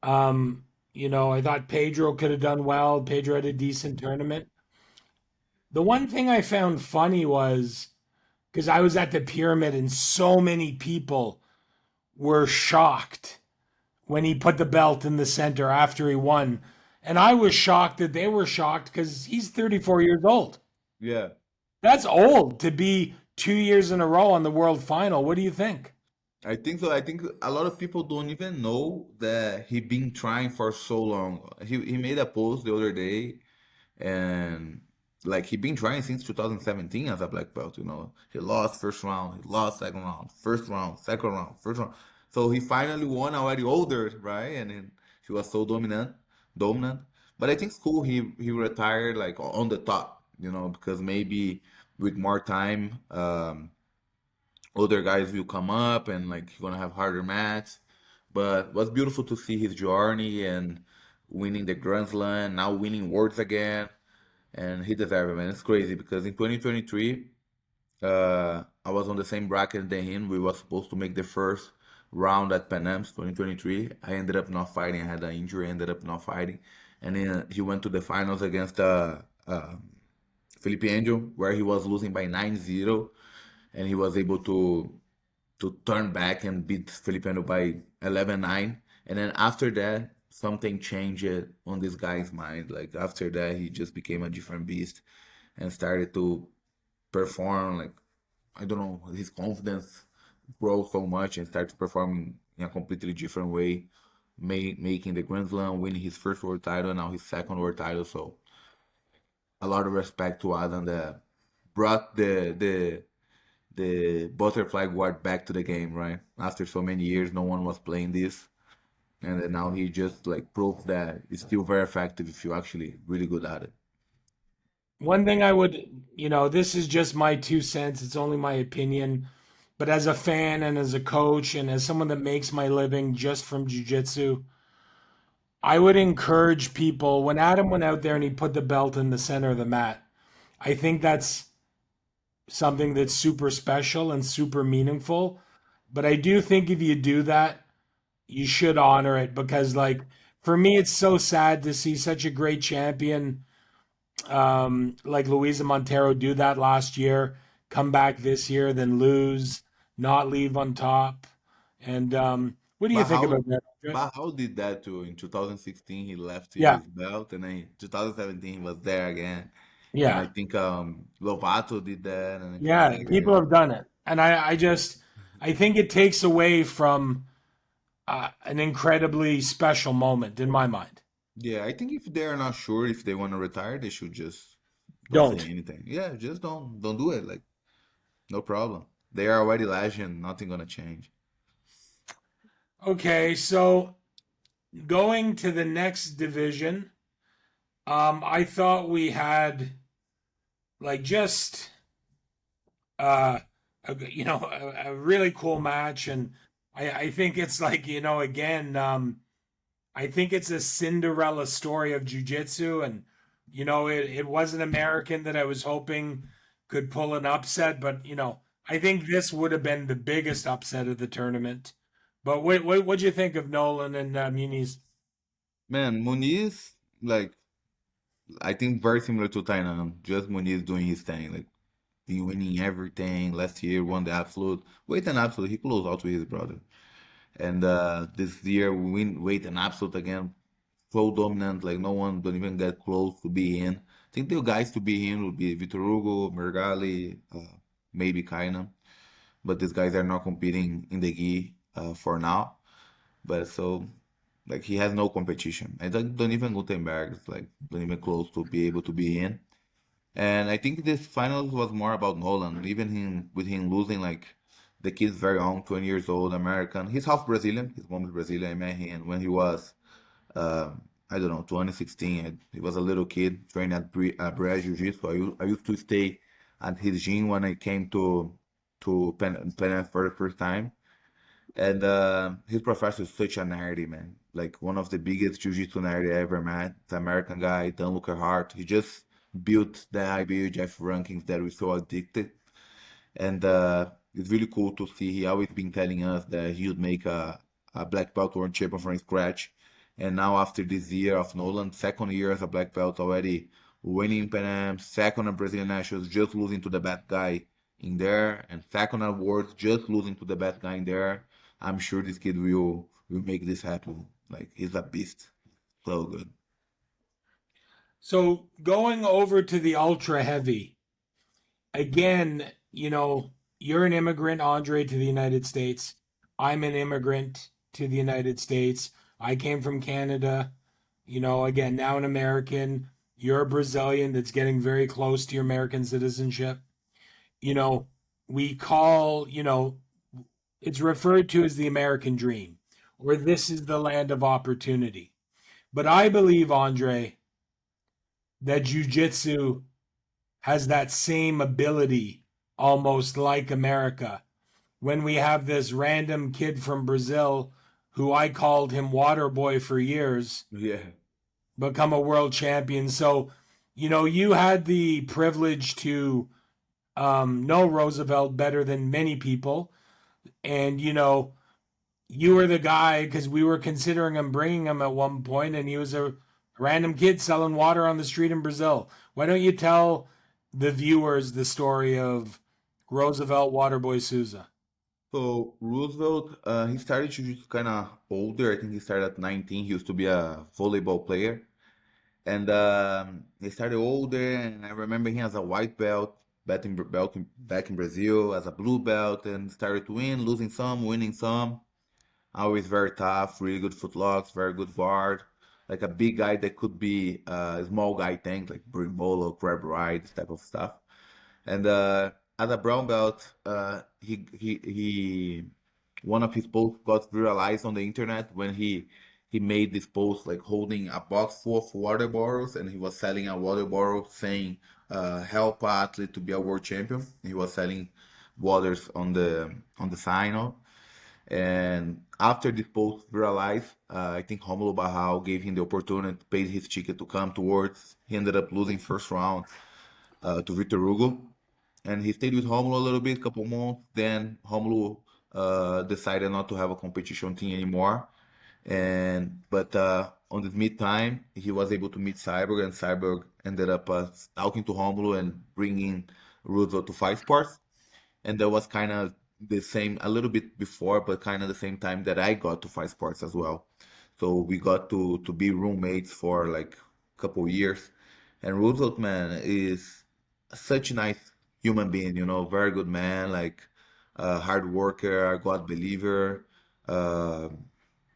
S5: I thought Pedro could have done well. Pedro had a decent tournament. The one thing I found funny was because I was at the pyramid and so many people were shocked when he put the belt in the center after he won. And I was shocked that they were shocked because he's 34 years old.
S6: Yeah.
S5: That's old to be 2 years in a row on the world final. What do you think?
S6: I think so. I think a lot of people don't even know that he been trying for so long. He made a post the other day, and like he been trying since 2017 as a black belt. He lost first round, he lost second round, first round, second round, first round. So he finally won already older, right? And then he was so dominant. But I think it's cool. He retired like on the top, because maybe with more time, other guys will come up and like you're gonna have harder mats. But what's beautiful to see his journey and winning the Grand Slam, now winning Worlds again, and he deserves it, man. It's crazy because in 2023, I was on the same bracket than him. We was supposed to make the first round at Pan Am's 2023. I ended up not fighting. I had an injury. Ended up not fighting, and then he went to the finals against Felipe Angel, where he was losing by 9-0, and he was able to turn back and beat Filipino by 11-9. And then after that, something changed on this guy's mind. Like after that, he just became a different beast and started to perform. Like, I don't know, his confidence grow so much and start to perform in a completely different way, making the Grand Slam, winning his first world title, and now his second world title. So a lot of respect to Adam that brought the butterfly guard back to the game, right? After so many years, no one was playing this, and then now he just like proved that it's still very effective if you're actually really good at it.
S5: One thing I would, this is just my 2 cents. It's only my opinion. But as a fan and as a coach and as someone that makes my living just from jiu-jitsu, I would encourage people when Adam went out there and he put the belt in the center of the mat. I think that's something that's super special and super meaningful. But I do think if you do that, you should honor it because, like, for me, it's so sad to see such a great champion like Luisa Montero do that last year, come back this year, then lose, not leave on top. And what do you
S6: But
S5: think
S6: how
S5: about that, Andre?
S6: but how did that too? In 2016, he left
S5: Yeah,
S6: his belt, and then in 2017 he was there again. And I
S5: yeah,
S6: think Lovato did that, and then
S5: yeah. People
S6: Funegra.
S5: have done it, and I think it takes away from an incredibly special moment in my mind.
S6: Yeah, I think if they're not sure if they want to retire, they should just don't say
S5: Don't.
S6: anything. Yeah, just don't do it. Like, no problem. They are already legend. Nothing gonna change.
S5: Okay, so going to the next division, I thought we had like just uh a really cool match, and I think it's like, again, I think it's a Cinderella story of jiu-jitsu, and it was an American that I was hoping could pull an upset, but I think this would have been the biggest upset of the tournament. But what'd you think of Nolan and Muniz?
S6: Man, Muniz, like, I think very similar to Tainan. Just Muniz doing his thing. Like, he winning everything. Last year, won the absolute. Wait and absolute. He closed out with his brother. And this year, we win weight and absolute again. So dominant. Like, no one don't even get close to be in. I think the guys to be in would be Vitor Hugo, Mergali, maybe Kainan. But these guys are not competing in the gi for now. But so like he has no competition. I don't even Gutenberg is like don't even close to be able to be in. And I think this finals was more about Nolan. Even him with him losing like the kid's very young, 20 years old, American. He's half Brazilian. His mom is Brazilian. I met him when he was I don't know, 2016. He was a little kid training at Brazil Jiu-Jitsu. I used to stay at his gym when I came to Penn for the first time. And his professor is such a nerdy, man. Like one of the biggest jiu-jitsu nerdy I ever met. The American guy, Dan Hart. He just built the IBJJF rankings that we're so addicted. And it's really cool to see. He always been telling us that he would make a black belt world champion from scratch. And now after this year of Nolan, second year as a black belt already winning Pan Am, second on Brazilian Nationals, just losing to the bad guy in there, and second at Worlds, just losing to the bad guy in there. I'm sure this kid will make this happen. Like he's a beast. So good.
S5: So going over to the ultra heavy again, you're an immigrant, Andre, to the United States. I'm an immigrant to the United States. I came from Canada. Again, now an American. You're a Brazilian that's getting very close to your American citizenship. You know, we call, it's referred to as the American dream, or this is the land of opportunity. But I believe, Andre, that jujitsu has that same ability, almost like America. When we have this random kid from Brazil, who I called him Waterboy for years,
S6: Yeah.
S5: become a world champion. So, you had the privilege to know Roosevelt better than many people. And, you were the guy because we were considering him bringing him at one point, and he was a random kid selling water on the street in Brazil. Why don't you tell the viewers the story of Roosevelt Waterboy Souza?
S6: So Roosevelt, he started jiu-jitsu kind of older. I think he started at 19. He used to be a volleyball player. And he started older, and I remember him as a white belt, back in Brazil, as a blue belt, and started to win, losing some, winning some. Always very tough, really good footlocks, very good guard. Like a big guy that could be a small guy tank, like Brimbolo, grab ride, this type of stuff. And as a brown belt, he one of his posts got viralized on the internet when he made this post like holding a box full of water bottles, and he was selling a water bottle saying, "Help a athlete to be a world champion." He was selling waters on the sign. No? And after this post viralized, I think Romulo Barral gave him the opportunity, paid his ticket to come towards. He ended up losing first round to Victor Hugo, and he stayed with Romulo a little bit, couple months. Then Romulo decided not to have a competition team anymore, and but on this mid time, he was able to meet Cyborg, and Cyborg ended up talking to Romulo and bringing Roosevelt to Fight Sports, and that was kind of the same, a little bit before, but kind of the same time that I got to Fight Sports as well. So we got to be roommates for like a couple years. And Roosevelt, man, is such a nice human being, very good man, like hard worker, God believer. Uh,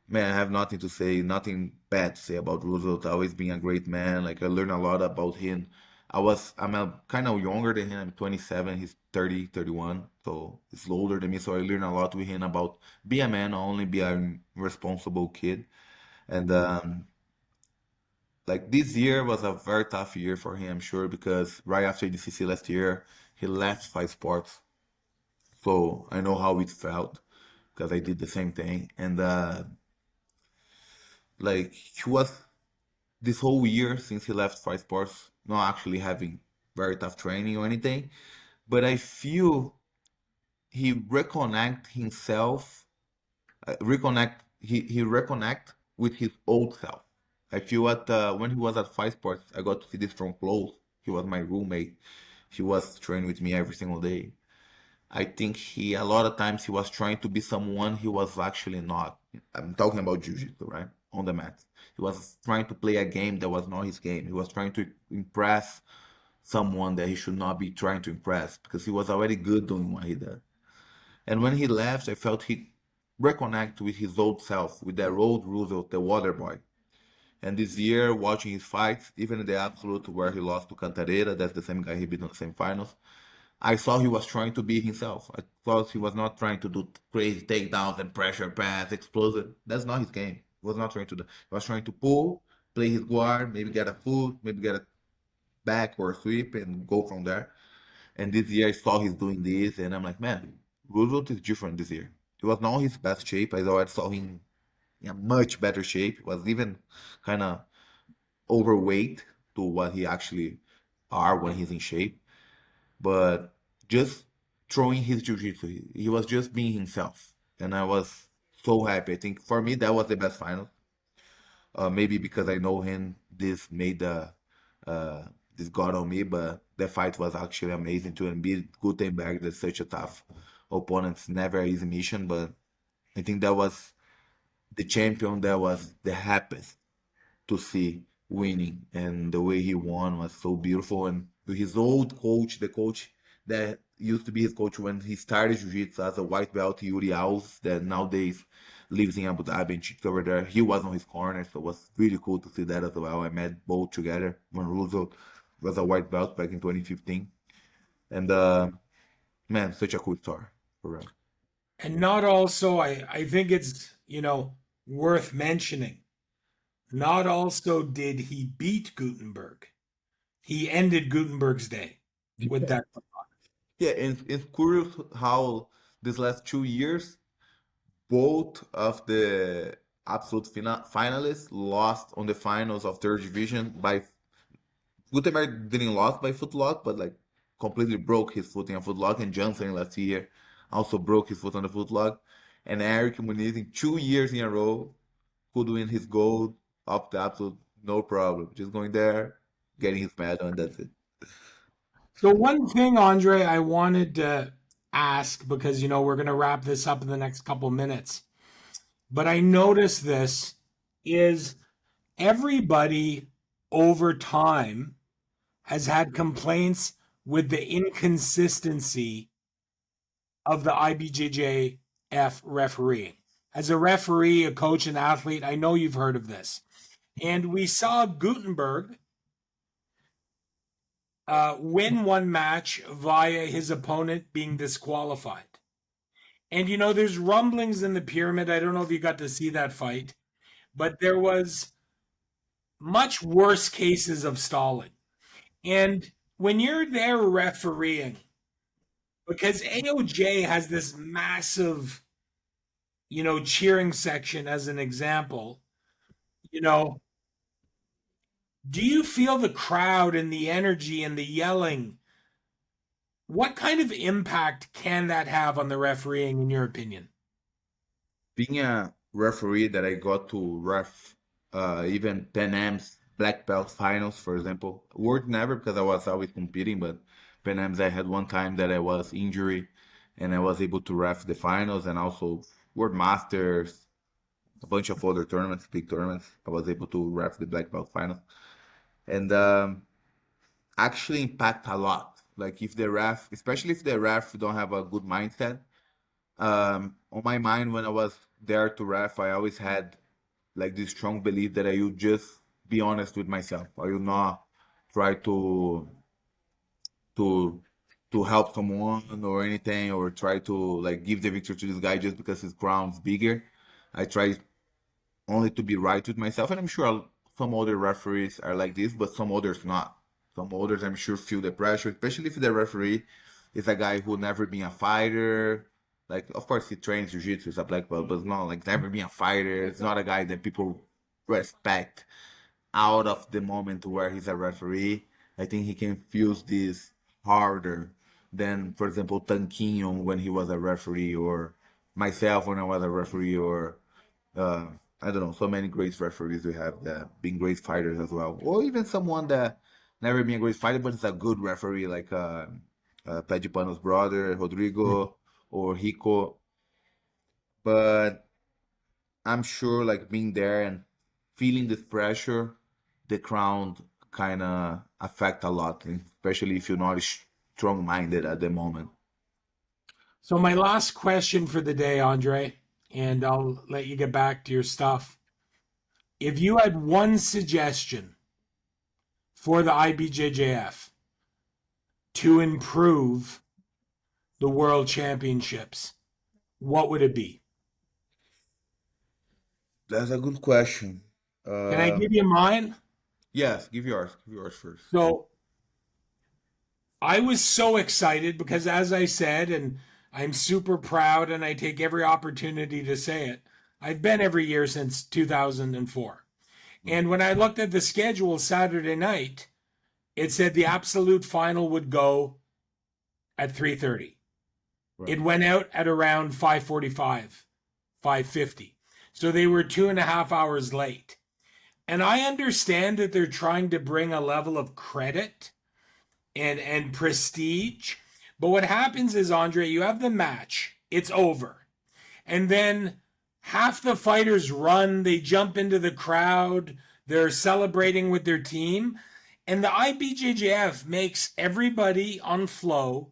S6: Man, I have nothing to say, nothing bad to say about Roosevelt. Always being a great man. Like I learned a lot about him. I'm a kind of younger than him. I'm 27. He's 30, 31. So he's older than me. So I learned a lot with him about be a man, not only be a responsible kid. And like this year was a very tough year for him, I'm sure, because right after DCC last year, he left Fight Sports. So I know how it felt because I did the same thing. And like he was this whole year since he left Fight Sports, not actually having very tough training or anything, but I feel he reconnect himself, he reconnect with his old self. I feel that when he was at Fight Sports, I got to see this from close. He was my roommate. He was training with me every single day. I think a lot of times he was trying to be someone he was actually not. I'm talking about jiu-jitsu, right? On the mat. He was trying to play a game that was not his game. He was trying to impress someone that he should not be trying to impress because he was already good doing what he did. And when he left, I felt he reconnect with his old self, with that old Roosevelt, the water boy. And this year, watching his fights, even in the absolute where he lost to Cantarera, that's the same guy he beat in the semifinals, I saw he was trying to be himself. I thought he was not trying to do crazy takedowns and pressure pass, explosive. That's not his game. He was not trying to do. He was trying to pull, play his guard, maybe get a foot, maybe get a back or a sweep, and go from there. And this year I saw he's doing this, and I'm like, man, Roosevelt is different this year. He was not his best shape. I already saw him in a much better shape. He was even kind of overweight to what he actually are when he's in shape. But just throwing his jiu-jitsu, he was just being himself, and I was so happy. I think for me that was the best final. Maybe because I know him, this made uh, this got on me, but the fight was actually amazing too. And beat Gutenberg, that's such a tough opponent, it's never an easy mission. But I think that was the champion that was the happiest to see winning, and the way he won was so beautiful. And with his old coach, the coach that used to be his coach when he started jiu-jitsu as a white belt, Yuri Alves, that nowadays lives in Abu Dhabi and cheats over there. He was on his corner, so it was really cool to see that as well. I met both together when Roosevelt was a white belt back in 2015. And man, such a cool story. For real.
S5: And not also, I think it's, worth mentioning. Not also did he beat Gutenberg. He ended Gutenberg's day with that.
S6: Yeah, and it's curious how these last 2 years, both of the absolute finalists lost on the finals of third division by Gutenberg didn't lost by footlock, but like completely broke his foot in a footlock, and Johnson last year also broke his foot on the footlock. And Eric Muniz in 2 years in a row could win his gold up the absolute no problem. Just going there, getting his medal, and that's it.
S5: So one thing, Andre, I wanted to ask, because, we're going to wrap this up in the next couple minutes, but I noticed this is everybody over time has had complaints with the inconsistency of the IBJJF refereeing. As a referee, a coach, an athlete, I know you've heard of this. And we saw Gutenberg win one match via his opponent being disqualified. And, there's rumblings in the pyramid. I don't know if you got to see that fight, but there was much worse cases of stalling. And when you're there refereeing, because AOJ has this massive, cheering section as an example, do you feel the crowd and the energy and the yelling? What kind of impact can that have on the refereeing, in your opinion?
S6: Being a referee that I got to ref even Pan Am's black belt finals, for example. World never, because I was always competing, but Pan Am's I had one time that I was injured and I was able to ref the finals, and also World Masters, a bunch of other tournaments, big tournaments. I was able to ref the black belt finals. And actually impact a lot. Like if the ref, especially if the ref don't have a good mindset. On my mind when I was there to ref, I always had like this strong belief that I would just be honest with myself. I will not try to to help someone or anything, or try to like give the victory to this guy just because his crown's bigger. I try only to be right with myself, and I'm sure some other referees are like this, but some others not. Some others, I'm sure, feel the pressure, especially if the referee is a guy who never been a fighter. Like, of course, he trains jiu-jitsu, he's a black belt, but not like never been a fighter. It's not a guy that people respect out of the moment where he's a referee. I think he can feel this harder than, for example, Tanquinho when he was a referee, or myself when I was a referee, or uh, I don't know, so many great referees we have that being great fighters as well, or even someone that never been a great fighter but is a good referee, like Pé Pano's brother Rodrigo or Rico. But I'm sure, like being there and feeling this pressure, the crowd kind of affect a lot, especially if you're not strong-minded at the moment.
S5: So my last question for the day, Andre, and I'll let you get back to your stuff. If you had one suggestion for the IBJJF to improve the World Championships, what would it be?
S6: That's a good question.
S5: Can I give you mine?
S6: Yes, give yours. Give yours first.
S5: So I was so excited because, as I said, and I'm super proud and I take every opportunity to say it, I've been every year since 2004. And when I looked at the schedule Saturday night, it said the absolute final would go at 3:30.
S6: Right.
S5: It went out at around 5:45, 5:50. So they were 2.5 hours late. And I understand that they're trying to bring a level of credit and prestige. But what happens is, Andre, you have the match, it's over. And then half the fighters run, they jump into the crowd, they're celebrating with their team. And the IBJJF makes everybody on flow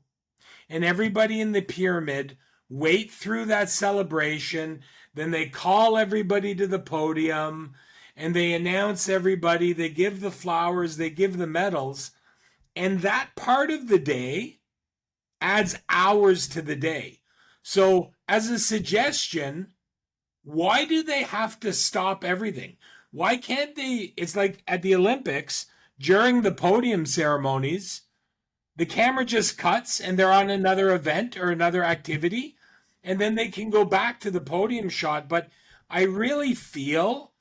S5: and everybody in the pyramid wait through that celebration. Then they call everybody to the podium and they announce everybody. They give the flowers, they give the medals. And that part of the day adds hours to the day. So, as a suggestion, why do they have to stop everything? Why can't they? It's like at the Olympics, during the podium ceremonies, the camera just cuts and they're on another event or another activity, and then they can go back to the podium shot. But I really feel,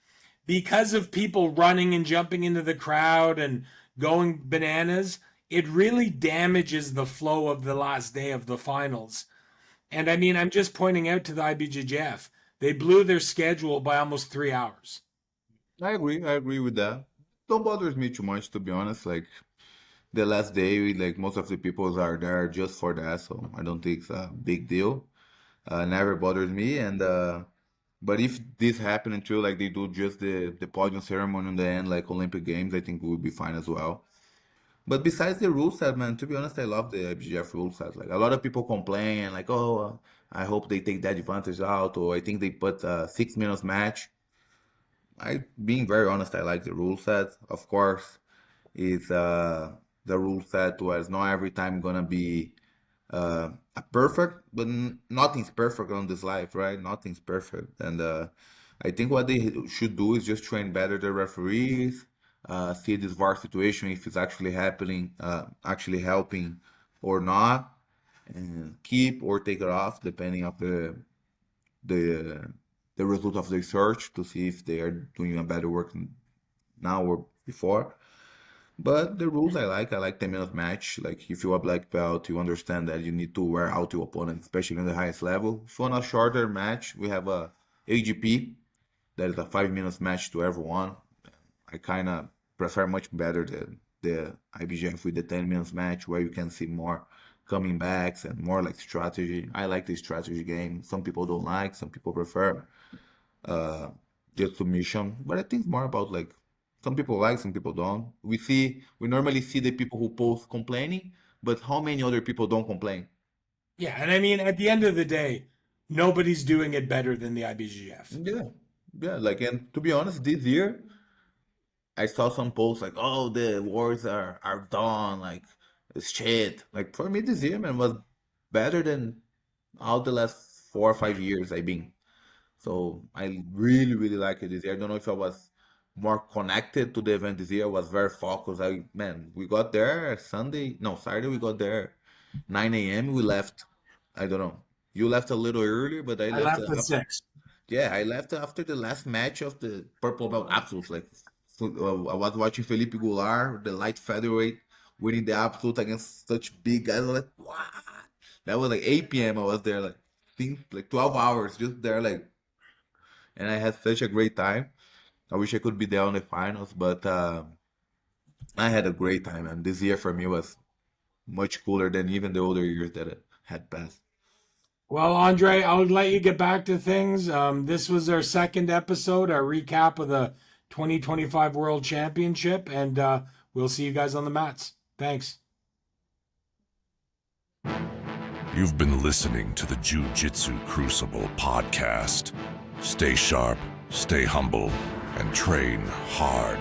S5: because of people running and jumping into the crowd and going bananas, it really damages the flow of the last day of the finals. And I mean, I'm just pointing out to the IBJJF, they blew their schedule by almost 3 hours.
S6: I agree with that. Don't bother me too much, to be honest. Like the last day, like most of the people are there just for that, so I don't think it's a big deal. Never bothers me. And but if this happened too, like they do just the podium ceremony in the end, like Olympic Games, I think we'll be fine as well. But besides the rule set, man, to be honest, I love the IBJJF rule set. Like a lot of people complain, like, oh, I hope they take that advantage out, or I think they put a 6 minutes match. Being very honest, I like the rule set. Of course, it's the rule set was not every time gonna be perfect, but nothing's perfect on this life, right? Nothing's perfect, and I think what they should do is just train better the referees, see this VAR situation if it's actually happening, actually helping or not, and keep or take it off depending of the the result of the search to see if they are doing a better work now or before. But the rules I like 10 minutes match. Like if you are black belt, you understand that you need to wear out your opponent, especially in the highest level. If you want a shorter match, we have a AGP that is a 5 minutes match to everyone. I kind of prefer much better the IBJJF with the 10 minutes match where you can see more coming backs and more like strategy. I like the strategy game. Some people don't like, some people prefer just submission. But I think it's more about like some people like, some people don't. We normally see the people who post complaining, but how many other people don't complain?
S5: Yeah, and I mean, at the end of the day, nobody's doing it better than the IBJJF.
S6: Yeah. Like, and to be honest, this year I saw some posts like, "Oh, the wars are done." Like, it's shit. Like for me, this year, man, was better than all the last 4 or 5 years I've been. So I really, really like it this year. I don't know if I was more connected to the event this year. I was very focused. We got there Saturday we got there 9 a.m. We left. I don't know. You left a little earlier, but I
S5: I
S6: left.
S5: left at 6.
S6: Yeah, I left after the last match of the Purple Belt Absolutes. Like, so, I was watching Felipe Goulart, the light featherweight, winning the Absolute against such big guys. I was like, what? That was like 8 p.m. I was there, like 12 hours just there, like, and I had such a great time. I wish I could be there on the finals, but I had a great time. And this year for me was much cooler than even the older years that I had passed.
S5: Well, Andre, I'll let you get back to things. This was our second episode, our recap of the 2025 World Championship, and we'll see you guys on the mats. Thanks.
S1: You've been listening to the Jujitsu Crucible podcast. Stay sharp, stay humble, and train hard.